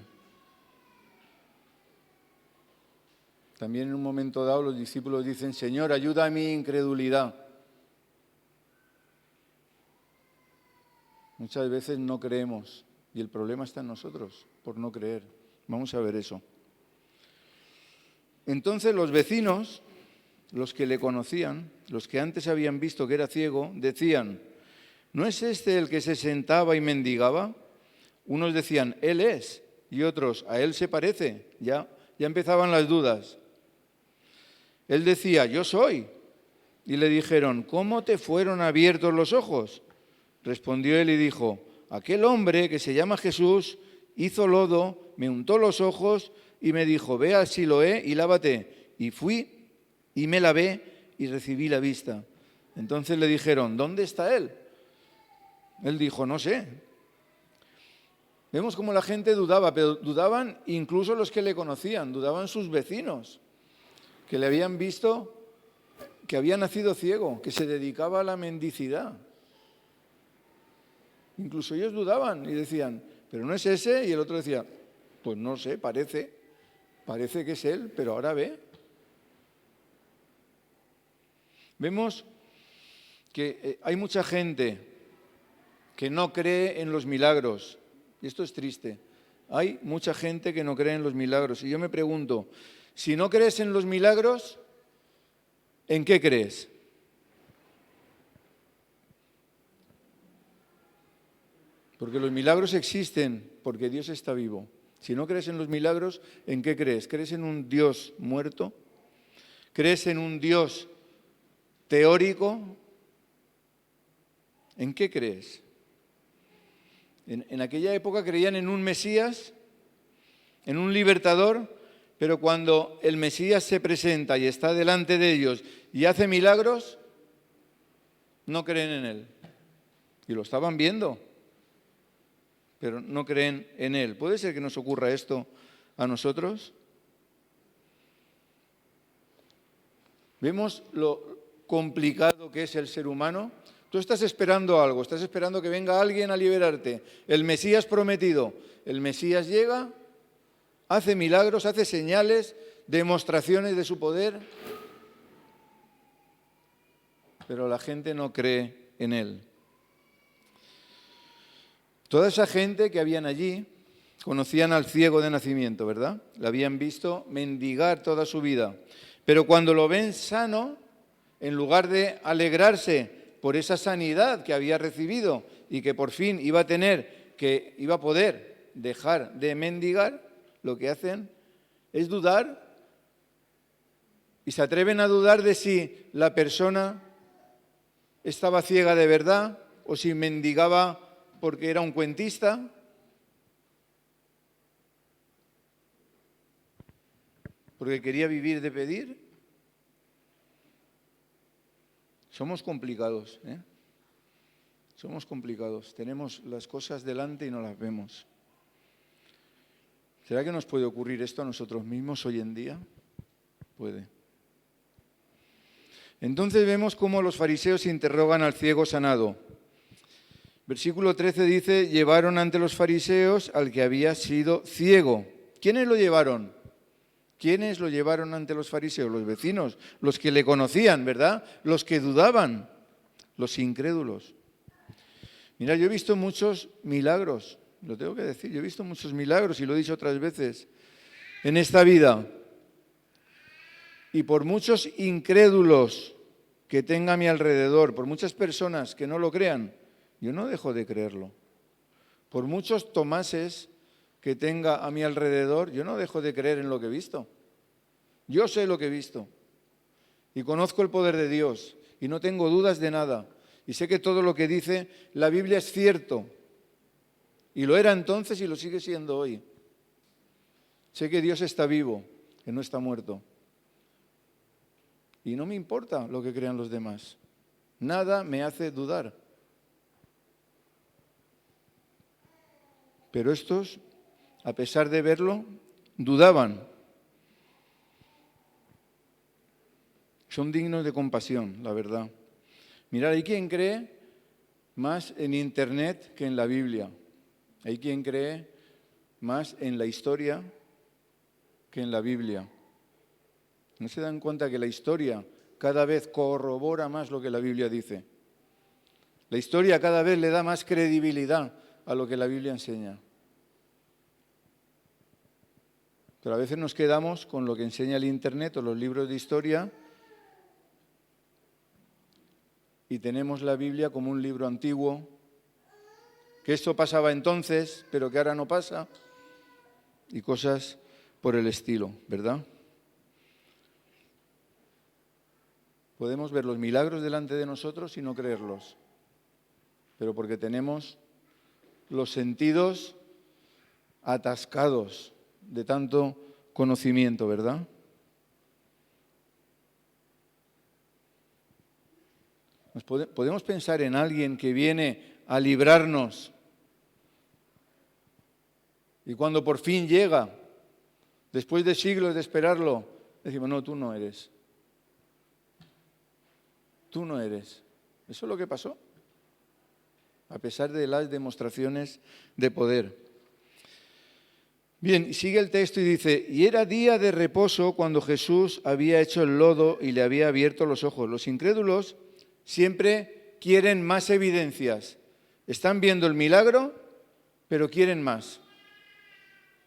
También en un momento dado los discípulos dicen, Señor, ayuda a mi incredulidad. Muchas veces no creemos y el problema está en nosotros por no creer. Vamos a ver eso. Entonces los vecinos, los que le conocían, los que antes habían visto que era ciego, decían, ¿no es este el que se sentaba y mendigaba? Unos decían, él es, y otros, a él se parece. Ya empezaban las dudas. Él decía, yo soy. Y le dijeron, ¿cómo te fueron abiertos los ojos? Respondió él y dijo, aquel hombre que se llama Jesús hizo lodo, me untó los ojos y me dijo, ve al Siloé y lávate. Y fui y me lavé y recibí la vista. Entonces le dijeron, ¿dónde está él? Él dijo, no sé. Vemos cómo la gente dudaba, pero dudaban incluso los que le conocían, dudaban sus vecinos, que le habían visto que había nacido ciego, que se dedicaba a la mendicidad. Incluso ellos dudaban y decían, pero no es ese, y el otro decía, pues no sé, parece que es él, pero ahora ve. Vemos que hay mucha gente que no cree en los milagros, y esto es triste. Hay mucha gente que no cree en los milagros, y yo me pregunto, si no crees en los milagros, ¿en qué crees? Porque los milagros existen porque Dios está vivo. Si no crees en los milagros, ¿en qué crees? ¿Crees en un Dios muerto? ¿Crees en un Dios teórico? ¿En qué crees? En aquella época creían en un Mesías, en un libertador, pero cuando el Mesías se presenta y está delante de ellos y hace milagros, no creen en él. Y lo estaban viendo, pero no creen en él. ¿Puede ser que nos ocurra esto a nosotros? ¿Vemos lo complicado que es el ser humano? Tú estás esperando algo, estás esperando que venga alguien a liberarte. El Mesías prometido. El Mesías llega, hace milagros, hace señales, demostraciones de su poder, pero la gente no cree en él. Toda esa gente que habían allí conocían al ciego de nacimiento, ¿verdad? Le habían visto mendigar toda su vida. Pero cuando lo ven sano, en lugar de alegrarse por esa sanidad que había recibido y que por fin iba a poder dejar de mendigar, lo que hacen es dudar y se atreven a dudar de si la persona estaba ciega de verdad o si mendigaba porque era un cuentista. Porque quería vivir de pedir. Somos complicados, ¿eh? Somos complicados. Tenemos las cosas delante y no las vemos. ¿Será que nos puede ocurrir esto a nosotros mismos hoy en día? Puede. Entonces vemos cómo los fariseos interrogan al ciego sanado. Versículo 13 dice, llevaron ante los fariseos al que había sido ciego. ¿Quiénes lo llevaron? ¿Quiénes lo llevaron ante los fariseos? Los vecinos, los que le conocían, ¿verdad? Los que dudaban, los incrédulos. Mira, yo he visto muchos milagros, lo tengo que decir, yo he visto muchos milagros y lo he dicho otras veces en esta vida. Y por muchos incrédulos que tenga a mi alrededor, por muchas personas que no lo crean, yo no dejo de creerlo. Por muchos Tomases que tenga a mi alrededor, yo no dejo de creer en lo que he visto. Yo sé lo que he visto y conozco el poder de Dios y no tengo dudas de nada. Y sé que todo lo que dice la Biblia es cierto. Y lo era entonces y lo sigue siendo hoy. Sé que Dios está vivo, que no está muerto. Y no me importa lo que crean los demás. Nada me hace dudar. Pero estos, a pesar de verlo, dudaban. Son dignos de compasión, la verdad. Mirad, hay quien cree más en Internet que en la Biblia. Hay quien cree más en la historia que en la Biblia. ¿No se dan cuenta que la historia cada vez corrobora más lo que la Biblia dice? La historia cada vez le da más credibilidad a lo que la Biblia enseña. Pero a veces nos quedamos con lo que enseña el Internet o los libros de historia y tenemos la Biblia como un libro antiguo, que esto pasaba entonces, pero que ahora no pasa, y cosas por el estilo, ¿verdad? Podemos ver los milagros delante de nosotros y no creerlos, pero porque tenemos los sentidos atascados de tanto conocimiento, ¿verdad? Podemos pensar en alguien que viene a librarnos y cuando por fin llega, después de siglos de esperarlo, decimos, no, tú no eres. Tú no eres. Eso es lo que pasó, a pesar de las demostraciones de poder. Bien, sigue el texto y dice, y era día de reposo cuando Jesús había hecho el lodo y le había abierto los ojos. Los incrédulos siempre quieren más evidencias. Están viendo el milagro, pero quieren más.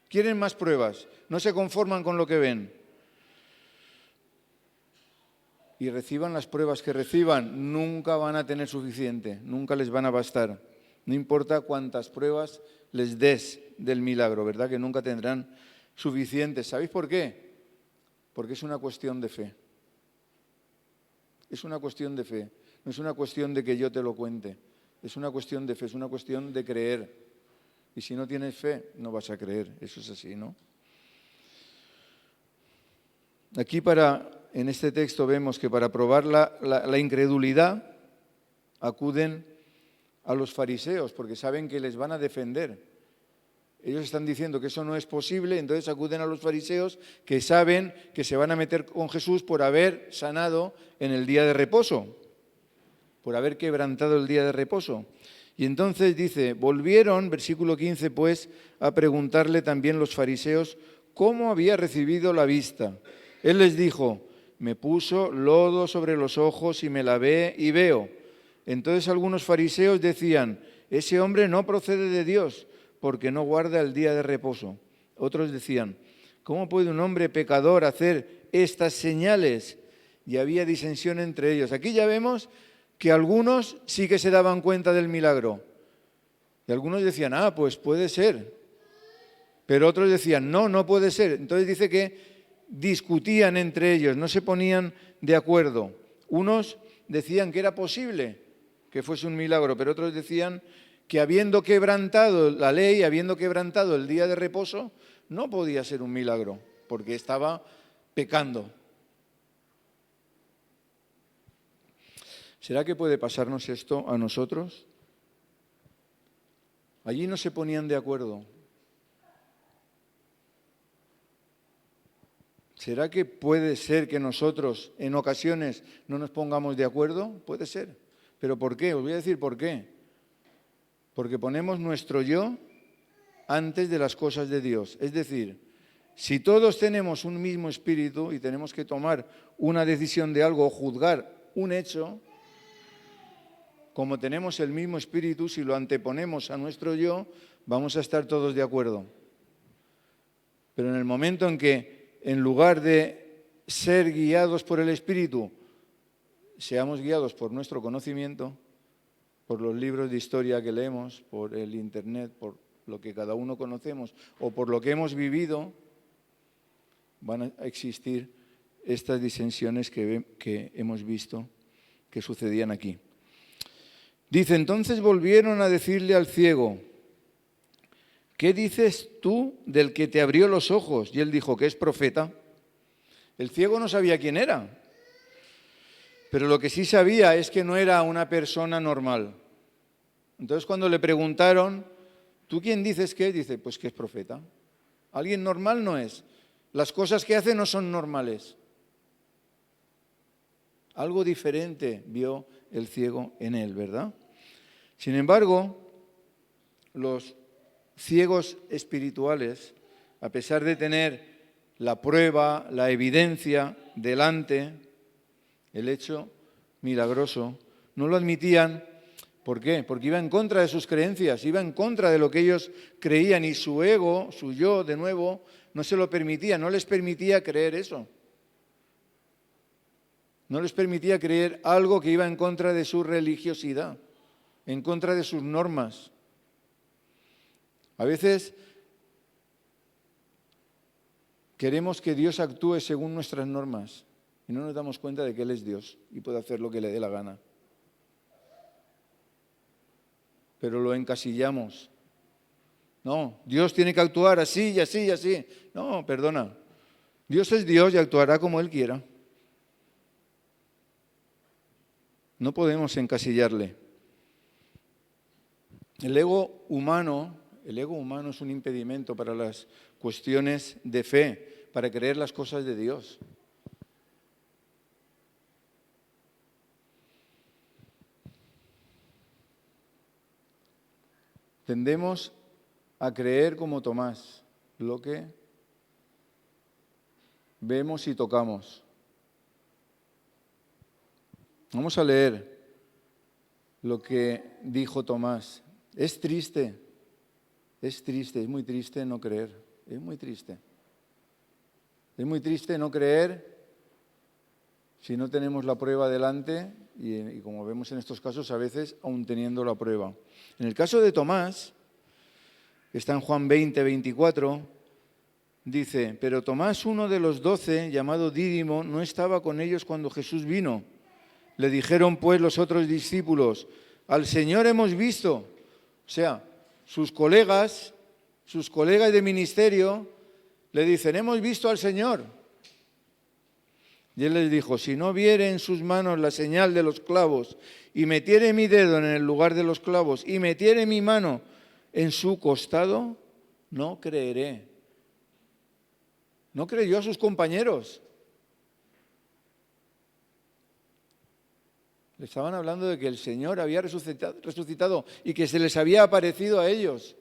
Quieren más pruebas. No se conforman con lo que ven. Y reciban las pruebas que reciban, nunca van a tener suficiente, nunca les van a bastar. No importa cuántas pruebas les des del milagro, ¿verdad? Que nunca tendrán suficientes. ¿Sabéis por qué? Porque es una cuestión de fe. Es una cuestión de fe. No es una cuestión de que yo te lo cuente. Es una cuestión de fe, es una cuestión de creer. Y si no tienes fe, no vas a creer. Eso es así, ¿no? Aquí en este texto vemos que para probar la incredulidad acuden a los fariseos porque saben que les van a defender. Ellos están diciendo que eso no es posible, entonces acuden a los fariseos que saben que se van a meter con Jesús por haber sanado en el día de reposo, por haber quebrantado el día de reposo. Y entonces dice, volvieron, versículo 15, pues, a preguntarle también los fariseos cómo había recibido la vista. Él les dijo, me puso lodo sobre los ojos y me lavé y veo. Entonces algunos fariseos decían, ese hombre no procede de Dios, porque no guarda el día de reposo. Otros decían, ¿cómo puede un hombre pecador hacer estas señales? Y había disensión entre ellos. Aquí ya vemos que algunos sí que se daban cuenta del milagro. Y algunos decían, pues puede ser. Pero otros decían, no puede ser. Entonces dice que discutían entre ellos, no se ponían de acuerdo. Unos decían que era posible que fuese un milagro, pero otros decían que habiendo quebrantado la ley, habiendo quebrantado el día de reposo, no podía ser un milagro, porque estaba pecando. ¿Será que puede pasarnos esto a nosotros? Allí no se ponían de acuerdo. ¿Será que puede ser que nosotros en ocasiones no nos pongamos de acuerdo? Puede ser. ¿Pero por qué? Os voy a decir por qué. Porque ponemos nuestro yo antes de las cosas de Dios. Es decir, si todos tenemos un mismo espíritu y tenemos que tomar una decisión de algo o juzgar un hecho, como tenemos el mismo espíritu, si lo anteponemos a nuestro yo, vamos a estar todos de acuerdo. Pero en el momento en que en lugar de ser guiados por el Espíritu, seamos guiados por nuestro conocimiento, por los libros de historia que leemos, por el Internet, por lo que cada uno conocemos o por lo que hemos vivido, van a existir estas disensiones que hemos visto que sucedían aquí. Dice, entonces volvieron a decirle al ciego, ¿qué dices tú del que te abrió los ojos? Y él dijo que es profeta. El ciego no sabía quién era, pero lo que sí sabía es que no era una persona normal. Entonces cuando le preguntaron, ¿tú quién dices que es? Dice, pues que es profeta. Alguien normal no es. Las cosas que hace no son normales. Algo diferente vio el ciego en él, ¿verdad? Sin embargo, los ciegos espirituales, a pesar de tener la prueba, la evidencia delante, el hecho milagroso, no lo admitían. ¿Por qué? Porque iba en contra de sus creencias, iba en contra de lo que ellos creían y su ego, su yo, de nuevo, no se lo permitía, no les permitía creer eso. No les permitía creer algo que iba en contra de su religiosidad, en contra de sus normas. A veces queremos que Dios actúe según nuestras normas y no nos damos cuenta de que Él es Dios y puede hacer lo que le dé la gana. Pero lo encasillamos. No, Dios tiene que actuar así y así y así. No, perdona. Dios es Dios y actuará como Él quiera. No podemos encasillarle. El ego humano es un impedimento para las cuestiones de fe, para creer las cosas de Dios. Tendemos a creer como Tomás, lo que vemos y tocamos. Vamos a leer lo que dijo Tomás. Es triste, es muy triste no creer, es muy triste. Es muy triste no creer si no tenemos la prueba delante y como vemos en estos casos, a veces aún teniendo la prueba. En el caso de Tomás, que está en Juan 20, 24, dice, pero Tomás, uno de los 12, llamado Dídimo, no estaba con ellos cuando Jesús vino. Le dijeron pues los otros discípulos, al Señor hemos visto. O sea, sus colegas de ministerio le dicen, hemos visto al Señor. Y él les dijo, si no viere en sus manos la señal de los clavos y metiere mi dedo en el lugar de los clavos y metiere mi mano en su costado, no creeré. No creyó a sus compañeros. Le estaban hablando de que el Señor había resucitado y que se les había aparecido a ellos.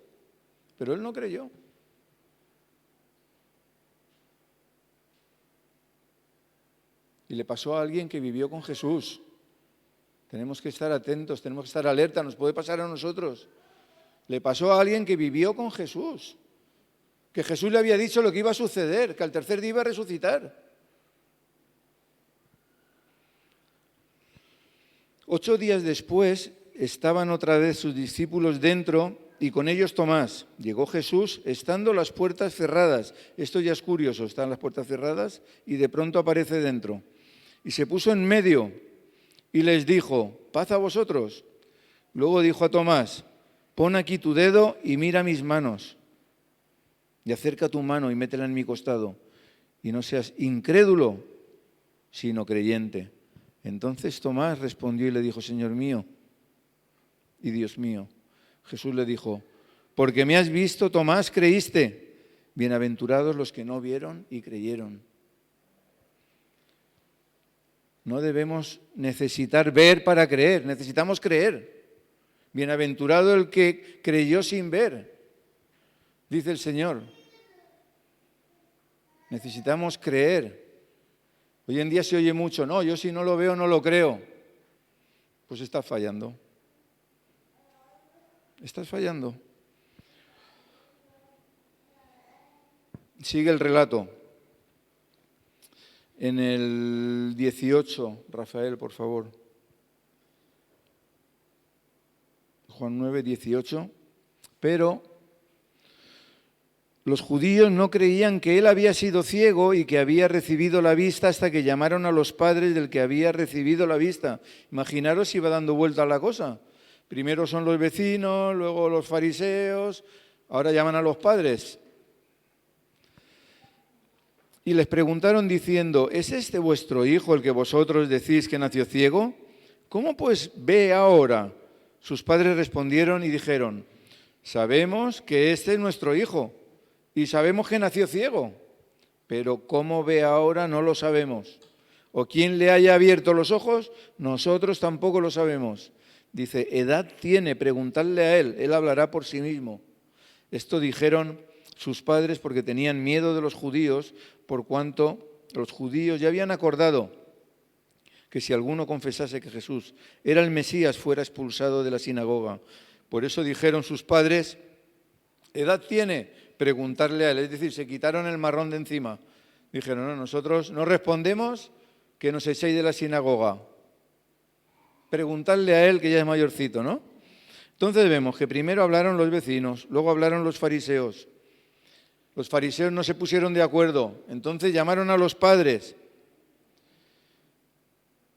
Pero él no creyó. Y le pasó a alguien que vivió con Jesús. Tenemos que estar atentos, tenemos que estar alerta, nos puede pasar a nosotros. Le pasó a alguien que vivió con Jesús, que Jesús le había dicho lo que iba a suceder, que al tercer día iba a resucitar. 8 días después estaban otra vez sus discípulos dentro y con ellos Tomás. Llegó Jesús estando las puertas cerradas. Esto ya es curioso, están las puertas cerradas y de pronto aparece dentro. Y se puso en medio y les dijo, paz a vosotros. Luego dijo a Tomás, pon aquí tu dedo y mira mis manos. Y acerca tu mano y métela en mi costado. Y no seas incrédulo, sino creyente. Entonces Tomás respondió y le dijo, Señor mío y Dios mío. Jesús le dijo, porque me has visto, Tomás, creíste. Bienaventurados los que no vieron y creyeron. No debemos necesitar ver para creer, necesitamos creer. Bienaventurado el que creyó sin ver, dice el Señor. Necesitamos creer. Hoy en día se oye mucho, no, yo si no lo veo no lo creo. Pues estás fallando. Estás fallando. Sigue el relato. En el 18, Rafael, por favor. Juan 9, 18. Pero los judíos no creían que él había sido ciego y que había recibido la vista hasta que llamaron a los padres del que había recibido la vista. Imaginaros si iba dando vuelta la cosa. Primero son los vecinos, luego los fariseos, ahora llaman a los padres. Y les preguntaron diciendo, ¿es este vuestro hijo el que vosotros decís que nació ciego? ¿Cómo pues ve ahora? Sus padres respondieron y dijeron, sabemos que este es nuestro hijo y sabemos que nació ciego, pero cómo ve ahora no lo sabemos. O quién le haya abierto los ojos, nosotros tampoco lo sabemos. Dice, edad tiene, preguntadle a él hablará por sí mismo. Esto dijeron sus padres porque tenían miedo de los judíos, por cuanto los judíos ya habían acordado que si alguno confesase que Jesús era el Mesías, fuera expulsado de la sinagoga. Por eso dijeron sus padres, edad tiene, preguntarle a él. Es decir, se quitaron el marrón de encima. Dijeron, no, nosotros no respondemos que nos echéis de la sinagoga. Preguntadle a él que ya es mayorcito, ¿no? Entonces vemos que primero hablaron los vecinos, luego hablaron los fariseos. Los fariseos no se pusieron de acuerdo, entonces llamaron a los padres.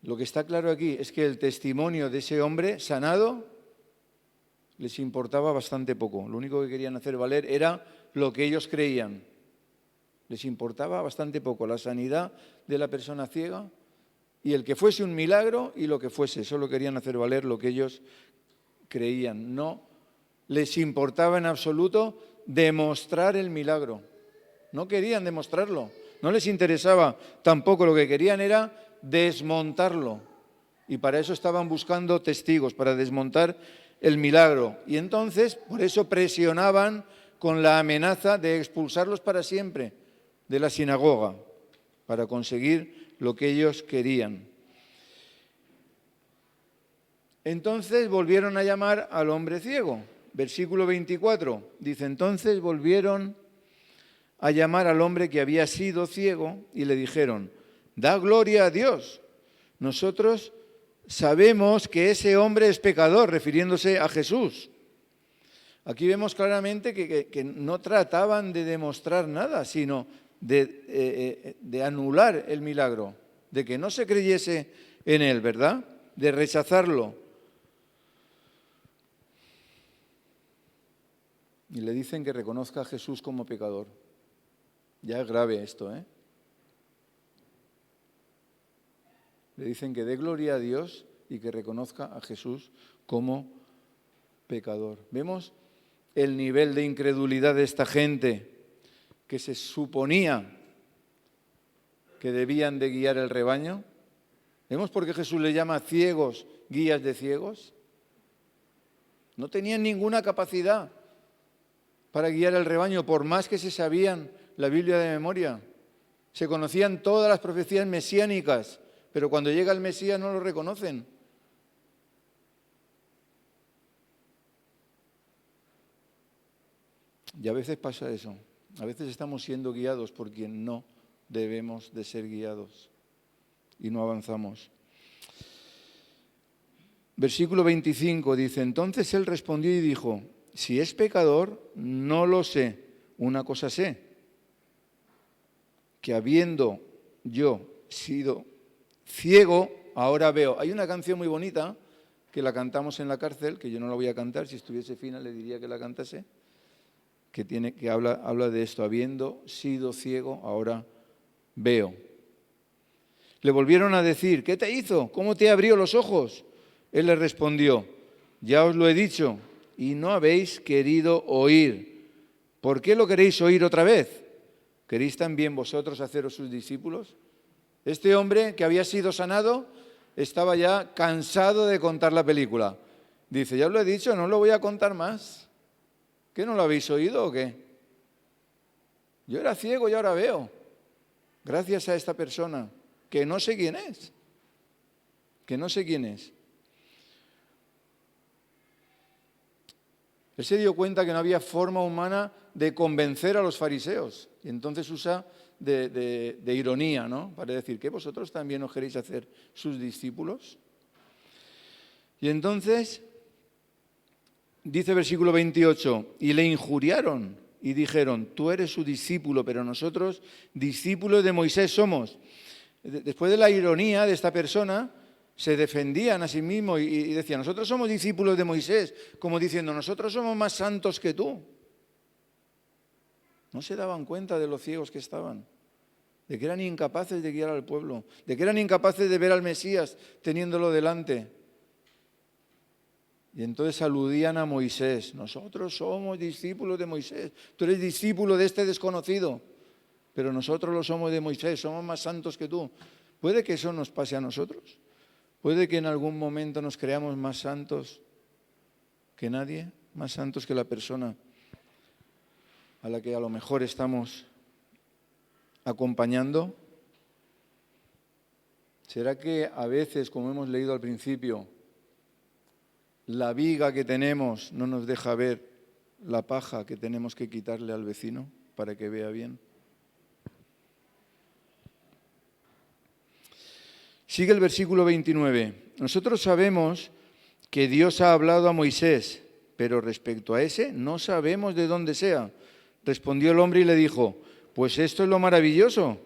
Lo que está claro aquí es que el testimonio de ese hombre sanado les importaba bastante poco. Lo único que querían hacer valer era lo que ellos creían. Les importaba bastante poco la sanidad de la persona ciega y el que fuese un milagro y lo que fuese. Solo querían hacer valer lo que ellos creían. No les importaba en absoluto demostrar el milagro. No querían demostrarlo. No les interesaba tampoco. Lo que querían era desmontarlo. Y para eso estaban buscando testigos, para desmontar el milagro. Y entonces, por eso presionaban con la amenaza de expulsarlos para siempre de la sinagoga, para conseguir lo que ellos querían. Entonces volvieron a llamar al hombre ciego. Versículo 24 dice, entonces volvieron a llamar al hombre que había sido ciego y le dijeron, da gloria a Dios. Nosotros sabemos que ese hombre es pecador, refiriéndose a Jesús. Aquí vemos claramente que no trataban de demostrar nada, sino de anular el milagro, de que no se creyese en él, ¿verdad? De rechazarlo. Y le dicen que reconozca a Jesús como pecador. Ya es grave esto, ¿eh? Le dicen que dé gloria a Dios y que reconozca a Jesús como pecador. ¿Vemos el nivel de incredulidad de esta gente que se suponía que debían de guiar el rebaño? ¿Vemos por qué Jesús le llama ciegos, guías de ciegos? No tenían ninguna capacidad para guiar el rebaño, por más que se sabían la Biblia de memoria. Se conocían todas las profecías mesiánicas, pero cuando llega el Mesías no lo reconocen. Y a veces pasa eso. A veces estamos siendo guiados por quien no debemos de ser guiados y no avanzamos. Versículo 25 dice, entonces él respondió y dijo, si es pecador, no lo sé. Una cosa sé, que habiendo yo sido ciego, ahora veo. Hay una canción muy bonita que la cantamos en la cárcel, que yo no la voy a cantar, si estuviese Fina le diría que la cantase, que habla de esto, habiendo sido ciego, ahora veo. Le volvieron a decir, ¿qué te hizo? ¿Cómo te abrió los ojos? Él les respondió, ya os lo he dicho, y no habéis querido oír. ¿Por qué lo queréis oír otra vez? ¿Queréis también vosotros haceros sus discípulos? Este hombre que había sido sanado estaba ya cansado de contar la película. Dice, ya os lo he dicho, no lo voy a contar más. ¿Qué, no lo habéis oído o qué? Yo era ciego y ahora veo. Gracias a esta persona, que no sé quién es. Que no sé quién es. Él se dio cuenta que no había forma humana de convencer a los fariseos. Y entonces usa de ironía, ¿no? Para decir, ¿que vosotros también os queréis hacer sus discípulos? Y entonces, dice versículo 28, y le injuriaron y dijeron, tú eres su discípulo, pero nosotros discípulos de Moisés somos. Después de la ironía de esta persona, se defendían a sí mismos y decían, nosotros somos discípulos de Moisés, como diciendo, nosotros somos más santos que tú. No se daban cuenta de los ciegos que estaban, de que eran incapaces de guiar al pueblo, de que eran incapaces de ver al Mesías teniéndolo delante. Y entonces aludían a Moisés, nosotros somos discípulos de Moisés, tú eres discípulo de este desconocido, pero nosotros lo somos de Moisés, somos más santos que tú. ¿Puede que eso nos pase a nosotros? Puede que en algún momento nos creamos más santos que nadie, más santos que la persona a la que a lo mejor estamos acompañando. ¿Será que a veces, como hemos leído al principio, la viga que tenemos no nos deja ver la paja que tenemos que quitarle al vecino para que vea bien? Sigue el versículo 29. Nosotros sabemos que Dios ha hablado a Moisés, pero respecto a ese no sabemos de dónde sea. Respondió el hombre y le dijo: pues esto es lo maravilloso,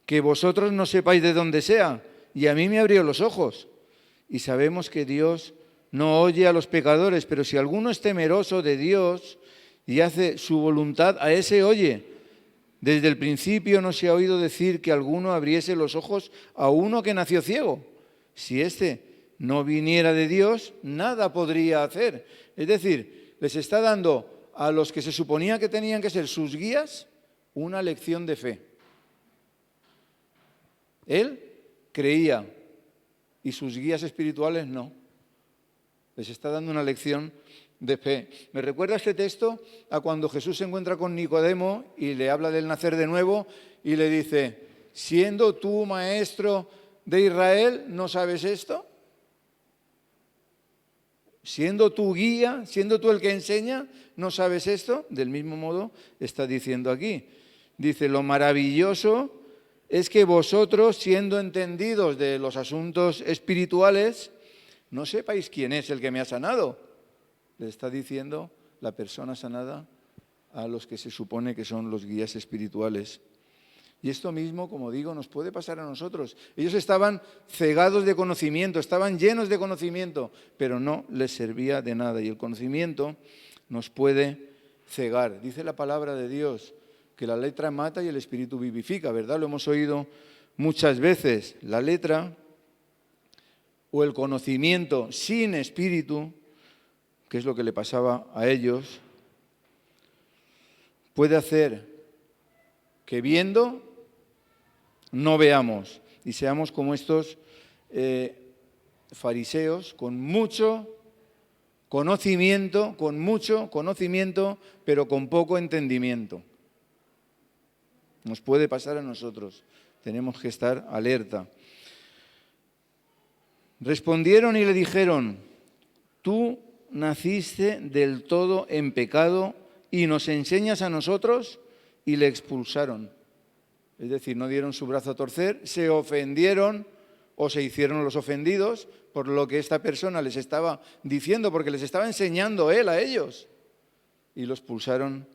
que vosotros no sepáis de dónde sea, y a mí me abrió los ojos. Y sabemos que Dios no oye a los pecadores, pero si alguno es temeroso de Dios y hace su voluntad, a ese oye. Desde el principio no se ha oído decir que alguno abriese los ojos a uno que nació ciego. Si éste no viniera de Dios, nada podría hacer. Es decir, les está dando a los que se suponía que tenían que ser sus guías una lección de fe. Él creía y sus guías espirituales no. Les está dando una lección de fe. Me recuerda este texto a cuando Jesús se encuentra con Nicodemo y le habla del nacer de nuevo y le dice: siendo tú maestro de Israel, ¿no sabes esto? Siendo tu guía, siendo tú el que enseña, ¿no sabes esto? Del mismo modo está diciendo aquí. Dice: lo maravilloso es que vosotros, siendo entendidos de los asuntos espirituales, no sepáis quién es el que me ha sanado. Le está diciendo la persona sanada a los que se supone que son los guías espirituales. Y esto mismo, como digo, nos puede pasar a nosotros. Ellos estaban cegados de conocimiento, estaban llenos de conocimiento, pero no les servía de nada. Y el conocimiento nos puede cegar. Dice la palabra de Dios que la letra mata y el espíritu vivifica, ¿verdad? Lo hemos oído muchas veces. La letra o el conocimiento sin espíritu, que es lo que le pasaba a ellos, puede hacer que viendo no veamos y seamos como estos fariseos con mucho conocimiento, pero con poco entendimiento. Nos puede pasar a nosotros, tenemos que estar alerta. Respondieron y le dijeron: tú naciste del todo en pecado y nos enseñas a nosotros. Y le expulsaron. Es decir, no dieron su brazo a torcer, se ofendieron o se hicieron los ofendidos por lo que esta persona les estaba diciendo, porque les estaba enseñando él a ellos. Y los expulsaron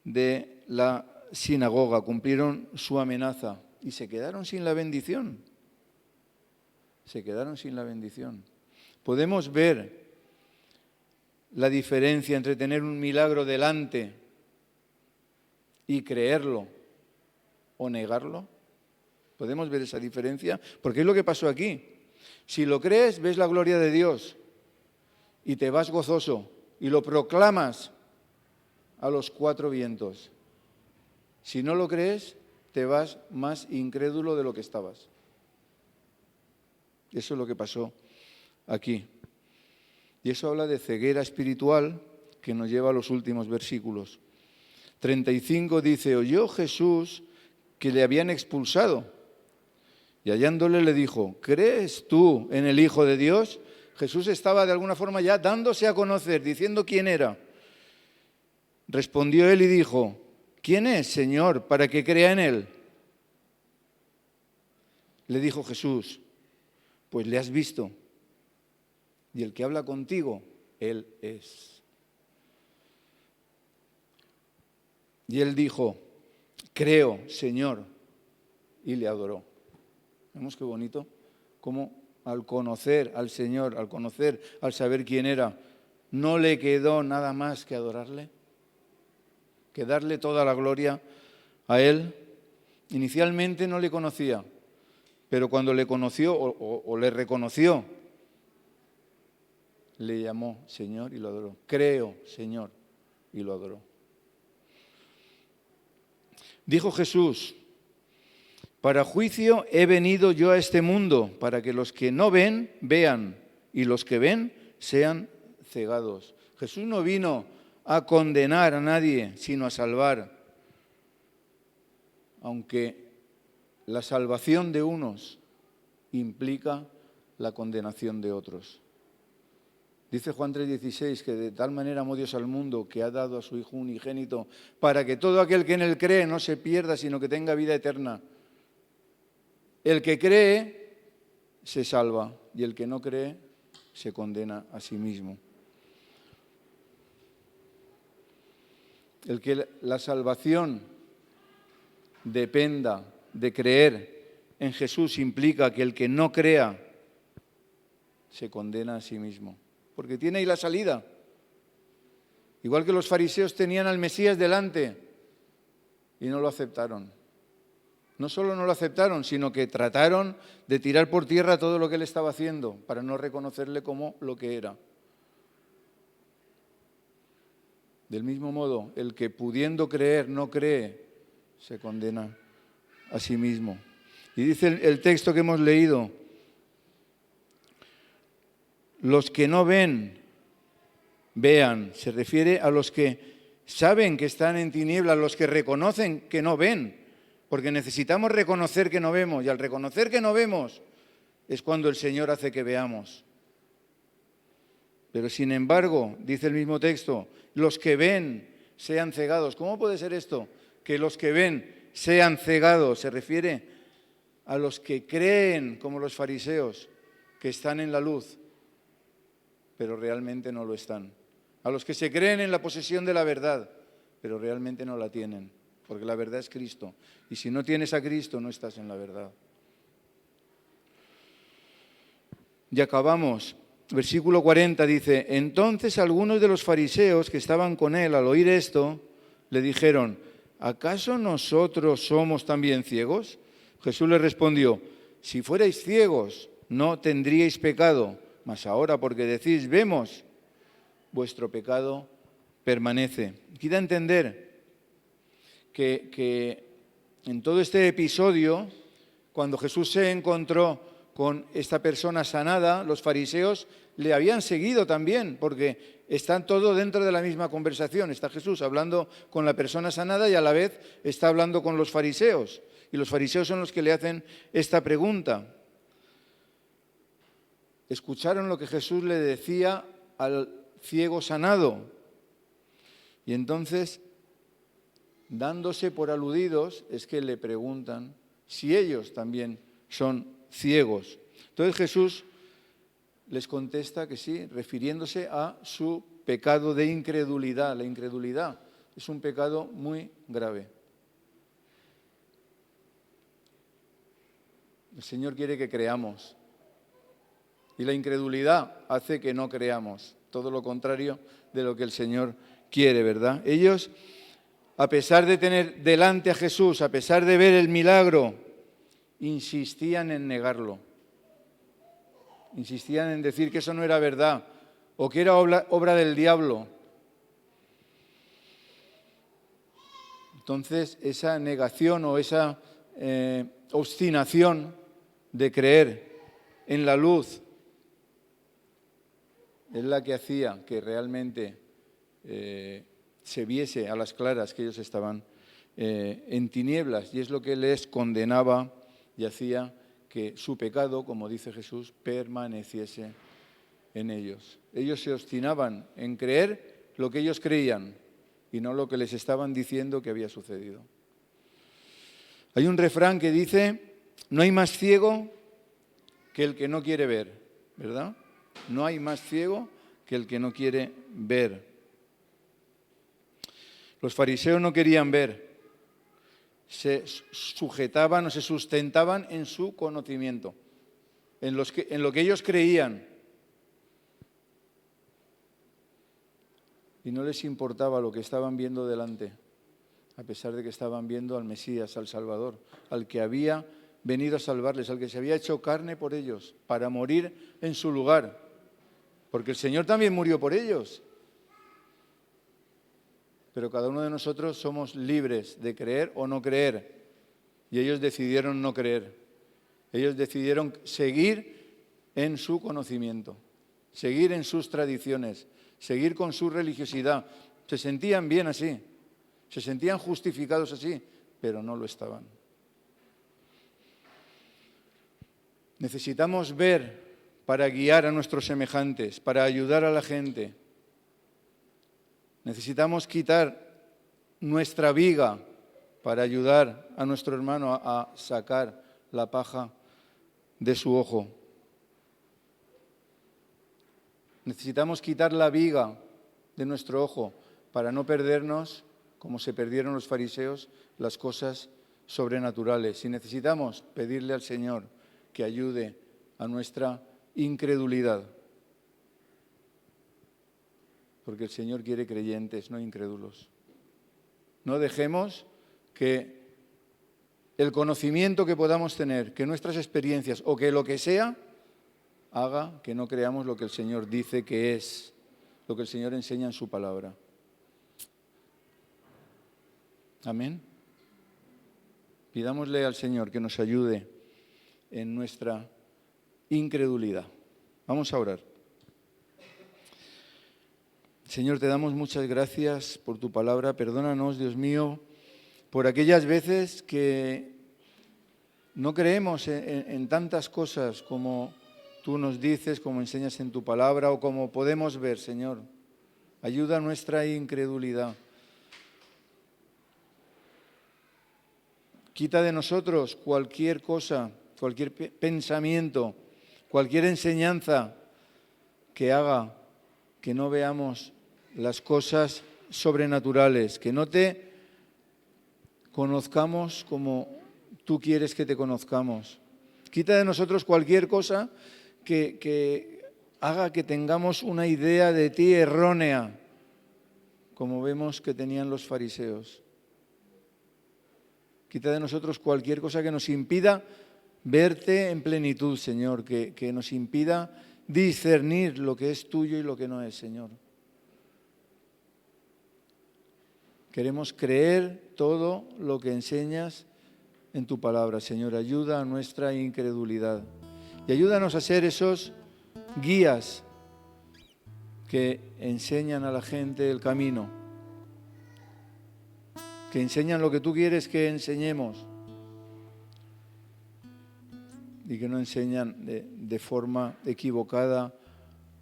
de la sinagoga, cumplieron su amenaza y se quedaron sin la bendición. Se quedaron sin la bendición. Podemos ver la diferencia entre tener un milagro delante y creerlo o negarlo. Podemos ver esa diferencia, porque es lo que pasó aquí. Si lo crees, ves la gloria de Dios y te vas gozoso y lo proclamas a los cuatro vientos. Si no lo crees, te vas más incrédulo de lo que estabas. Eso es lo que pasó aquí. Y eso habla de ceguera espiritual que nos lleva a los últimos versículos. 35 dice: oyó Jesús que le habían expulsado y hallándole le dijo: ¿crees tú en el Hijo de Dios? Jesús estaba de alguna forma ya dándose a conocer, diciendo quién era. Respondió él y dijo: ¿quién es, Señor, para que crea en él? Le dijo Jesús: pues le has visto, y el que habla contigo, él es. Y él dijo: creo, Señor, y le adoró. ¿Vemos qué bonito? Cómo al conocer al Señor, al saber quién era, no le quedó nada más que adorarle, que darle toda la gloria a él. Inicialmente no le conocía, pero cuando le conoció o le reconoció, le llamó Señor y lo adoró. Creo, Señor, y lo adoró. Dijo Jesús: Para juicio he venido yo a este mundo, para que los que no ven, vean, y los que ven, sean cegados. Jesús no vino a condenar a nadie, sino a salvar. Aunque la salvación de unos implica la condenación de otros. Dice Juan 3:16 que de tal manera amó Dios al mundo que ha dado a su Hijo unigénito para que todo aquel que en él cree no se pierda, sino que tenga vida eterna. El que cree se salva y el que no cree se condena a sí mismo. El que la salvación dependa de creer en Jesús implica que el que no crea se condena a sí mismo, porque tiene ahí la salida. Igual que los fariseos tenían al Mesías delante y no lo aceptaron. No solo no lo aceptaron, sino que trataron de tirar por tierra todo lo que él estaba haciendo para no reconocerle como lo que era. Del mismo modo, el que pudiendo creer no cree, se condena a sí mismo. Y dice el texto que hemos leído, los que no ven, vean. Se refiere a los que saben que están en tinieblas, los que reconocen que no ven, porque necesitamos reconocer que no vemos, y al reconocer que no vemos es cuando el Señor hace que veamos. Pero sin embargo, dice el mismo texto, los que ven sean cegados. ¿Cómo puede ser esto? Que los que ven sean cegados. Se refiere a los que creen, como los fariseos, que están en la luz, pero realmente no lo están. A los que se creen en la posesión de la verdad, pero realmente no la tienen, porque la verdad es Cristo. Y si no tienes a Cristo, no estás en la verdad. Y acabamos. Versículo 40 dice, entonces algunos de los fariseos que estaban con él al oír esto, le dijeron, ¿acaso nosotros somos también ciegos? Jesús les respondió, si fuerais ciegos, no tendríais pecado, mas ahora porque decís, vemos, vuestro pecado permanece. Quiero entender que en todo este episodio, cuando Jesús se encontró con esta persona sanada, los fariseos le habían seguido también, porque están todos dentro de la misma conversación. Está Jesús hablando con la persona sanada y a la vez está hablando con los fariseos. Y los fariseos son los que le hacen esta pregunta. Escucharon lo que Jesús le decía al ciego sanado. Y entonces, dándose por aludidos, es que le preguntan si ellos también son ciegos. Entonces Jesús les contesta que sí, refiriéndose a su pecado de incredulidad. La incredulidad es un pecado muy grave. El Señor quiere que creamos. Y la incredulidad hace que no creamos. Todo lo contrario de lo que el Señor quiere, ¿verdad? Ellos, a pesar de tener delante a Jesús, a pesar de ver el milagro, insistían en negarlo. Insistían en decir que eso no era verdad o que era obra del diablo. Entonces, esa negación o esa obstinación de creer en la luz es la que hacía que realmente se viese a las claras que ellos estaban en tinieblas, y es lo que les condenaba y hacía que su pecado, como dice Jesús, permaneciese en ellos. Ellos se obstinaban en creer lo que ellos creían y no lo que les estaban diciendo que había sucedido. Hay un refrán que dice, no hay más ciego que el que no quiere ver, ¿verdad? No hay más ciego que el que no quiere ver. Los fariseos no querían ver. Se sujetaban o se sustentaban en su conocimiento, en lo que ellos creían. Y no les importaba lo que estaban viendo delante, a pesar de que estaban viendo al Mesías, al Salvador, al que había venido a salvarles, al que se había hecho carne por ellos, para morir en su lugar. Porque el Señor también murió por ellos. Pero cada uno de nosotros somos libres de creer o no creer. y ellos decidieron no creer. Ellos decidieron seguir en su conocimiento, seguir en sus tradiciones, seguir con su religiosidad. Se sentían bien así, se sentían justificados así, pero no lo estaban. Necesitamos ver para guiar a nuestros semejantes, para ayudar a la gente. Necesitamos quitar nuestra viga para ayudar a nuestro hermano a sacar la paja de su ojo. Necesitamos quitar la viga de nuestro ojo para no perdernos, como se perdieron los fariseos, las cosas sobrenaturales. Y necesitamos pedirle al Señor que ayude a nuestra incredulidad. Porque el Señor quiere creyentes, no incrédulos. No dejemos que el conocimiento que podamos tener, que nuestras experiencias o que lo que sea, haga que no creamos lo que el Señor dice que es, lo que el Señor enseña en su palabra. Amén. Pidámosle al Señor que nos ayude en nuestra incredulidad. Vamos a orar. Señor, te damos muchas gracias por tu palabra. Perdónanos, Dios mío, por aquellas veces que no creemos en tantas cosas como tú nos dices, como enseñas en tu palabra o como podemos ver, Señor. Ayuda a nuestra incredulidad. Quita de nosotros cualquier cosa, cualquier pensamiento, cualquier enseñanza que haga que no veamos las cosas sobrenaturales, que no te conozcamos como tú quieres que te conozcamos. Quita de nosotros cualquier cosa que haga que tengamos una idea de ti errónea, como vemos que tenían los fariseos. Quita de nosotros cualquier cosa que nos impida verte en plenitud, Señor, que nos impida discernir lo que es tuyo y lo que no es, Señor. Queremos creer todo lo que enseñas en tu palabra, Señor. Ayuda a nuestra incredulidad y ayúdanos a ser esos guías que enseñan a la gente el camino, que enseñan lo que tú quieres que enseñemos y que no enseñan de forma equivocada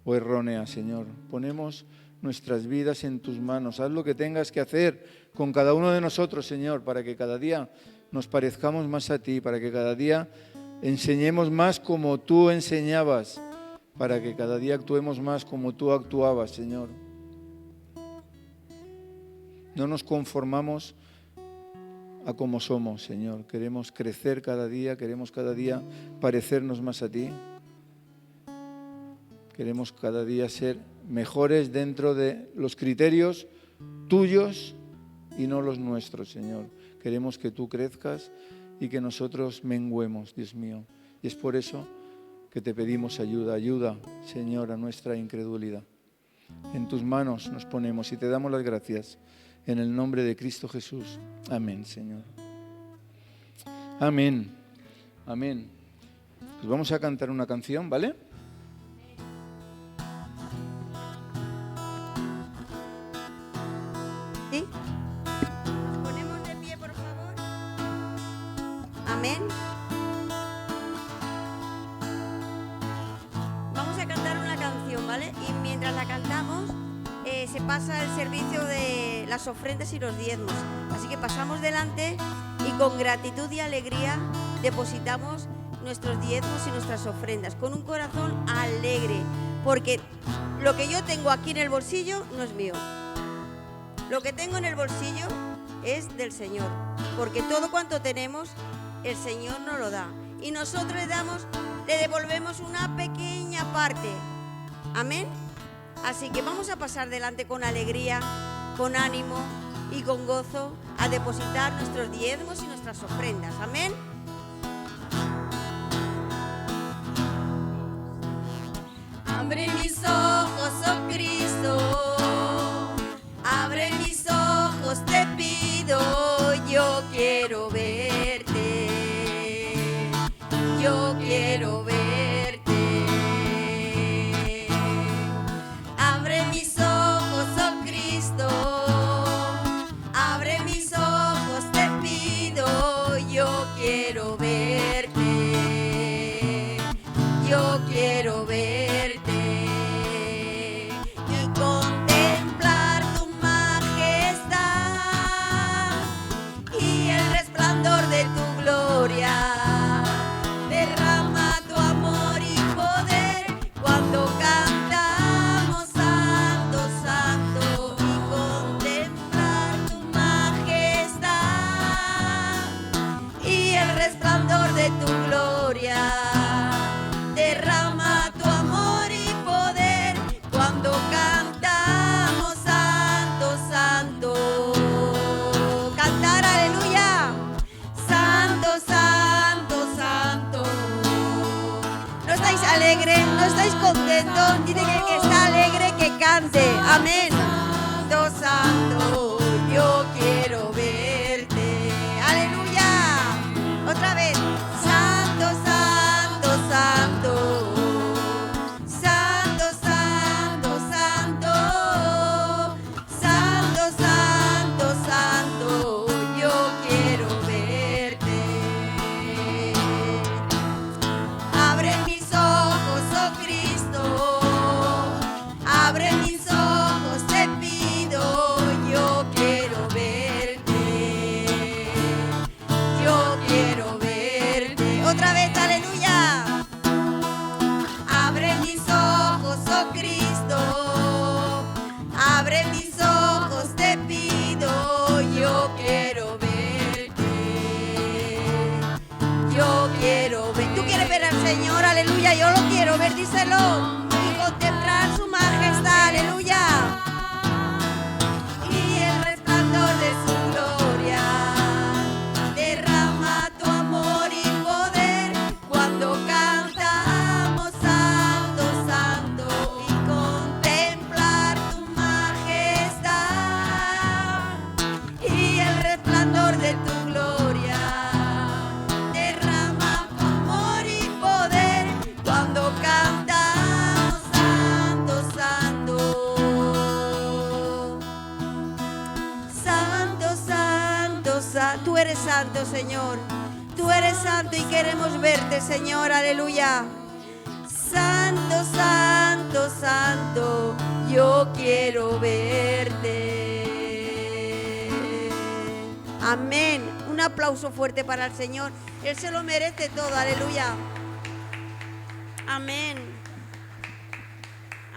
o errónea, Señor. Ponemos nuestras vidas en tus manos. Haz lo que tengas que hacer con cada uno de nosotros, Señor, para que cada día nos parezcamos más a ti, para que cada día enseñemos más como tú enseñabas, para que cada día actuemos más como tú actuabas, Señor. No nos conformamos a como somos, Señor. Queremos crecer cada día, queremos cada día parecernos más a ti. Queremos cada día ser mejores dentro de los criterios tuyos y no los nuestros, Señor. Queremos que tú crezcas y que nosotros menguemos, Dios mío. Y es por eso que te pedimos ayuda, Señor, a nuestra incredulidad. En tus manos nos ponemos y te damos las gracias. En el nombre de Cristo Jesús. Amén, Señor. Amén. Amén. Pues vamos a cantar una canción, ¿vale? ¿Sí? Nos ponemos de pie, por favor. Amén. Vamos a cantar una canción, ¿vale? Y mientras la cantamos, se pasa el servicio de las ofrendas y los diezmos. Así que pasamos delante y con gratitud y alegría depositamos nuestros diezmos y nuestras ofrendas con un corazón alegre, porque lo que yo tengo aquí en el bolsillo no es mío. Lo que tengo en el bolsillo es del Señor, porque todo cuanto tenemos el Señor nos lo da y nosotros le devolvemos una pequeña parte. Amén. Así que vamos a pasar delante con alegría, con ánimo y con gozo a depositar nuestros diezmos y nuestras ofrendas. Amén. Abre mis ojos, oh Cristo, abre mis ojos, te pido, yo quiero verte. adelante. Amén. Santo, santo, yo quiero verte. Aleluya. Otra vez. Santo, santo, santo. Santo, santo, santo. Santo, santo, santo, yo quiero verte. Abre mis ojos, oh Cristo. Abre mis ojos, te pido, yo quiero verte. Yo quiero verte. Otra vez, aleluya. Abre mis ojos, oh Cristo. Abre mis ojos, te pido, yo quiero verte. Yo quiero ver. ¿Tú quieres ver al Señor? Aleluya. Yo lo quiero ver, díselo. Y contemplar su majestad. Aleluya. Y el resplandor de su gloria. Derrama tu amor y poder cuando cantamos santo, santo, y contemplar tu majestad. Y el resplandor de tu gloria. Derrama tu amor y poder cuando cantamos santo, santo. Santo, santo, santo. Tú eres santo, Señor. Tú eres santo y queremos verte, Señor. Aleluya. Santo, santo, santo, yo quiero verte. Amén. Un aplauso fuerte para el Señor. Él se lo merece todo. Aleluya. Amén.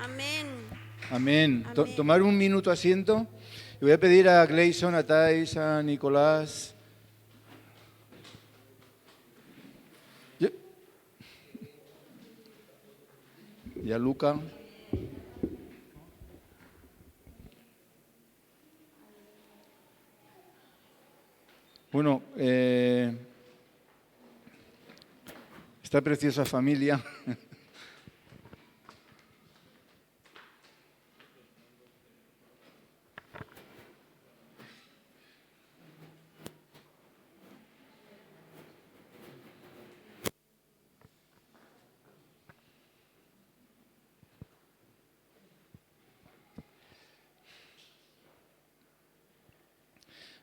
Amén. Amén. Amén. Tomar un minuto asiento. Y voy a pedir a Gleison, a Thais, a Nicolás. Y a Luca. Bueno, esta preciosa familia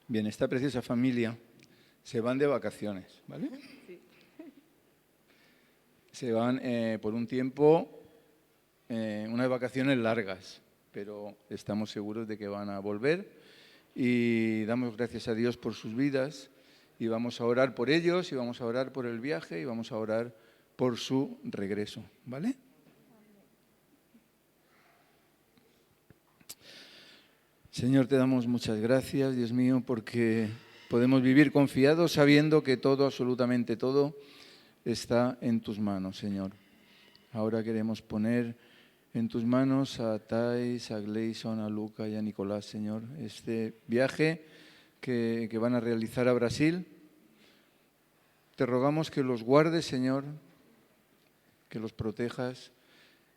Bien, esta preciosa familia se van de vacaciones, ¿vale? Sí. Se van por un tiempo, unas vacaciones largas, pero estamos seguros de que van a volver y damos gracias a Dios por sus vidas y vamos a orar por ellos y vamos a orar por el viaje y vamos a orar por su regreso, ¿vale? Señor, te damos muchas gracias, Dios mío, porque podemos vivir confiados sabiendo que todo, absolutamente todo, está en tus manos, Señor. Ahora queremos poner en tus manos a Thais, a Gleison, a Luca y a Nicolás, Señor. Este viaje que van a realizar a Brasil, te rogamos que los guardes, Señor, que los protejas,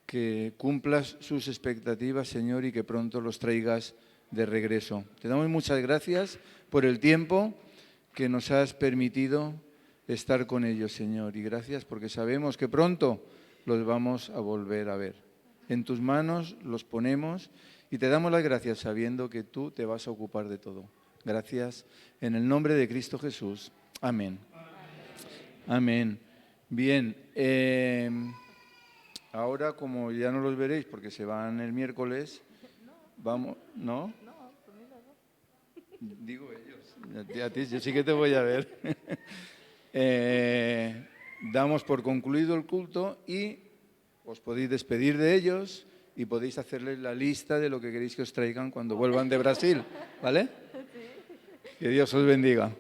que cumplas sus expectativas, Señor, y que pronto los traigas de regreso. Te damos muchas gracias por el tiempo que nos has permitido estar con ellos, Señor, y gracias porque sabemos que pronto los vamos a volver a ver. En tus manos los ponemos y te damos las gracias sabiendo que tú te vas a ocupar de todo. Gracias en el nombre de Cristo Jesús. Amén. Amén. Bien, ahora como ya no los veréis porque se van el miércoles, vamos, ¿no? Digo ellos, a ti, yo sí que te voy a ver. Damos por concluido el culto y os podéis despedir de ellos y podéis hacerles la lista de lo que queréis que os traigan cuando vuelvan de Brasil, ¿vale? Que Dios os bendiga.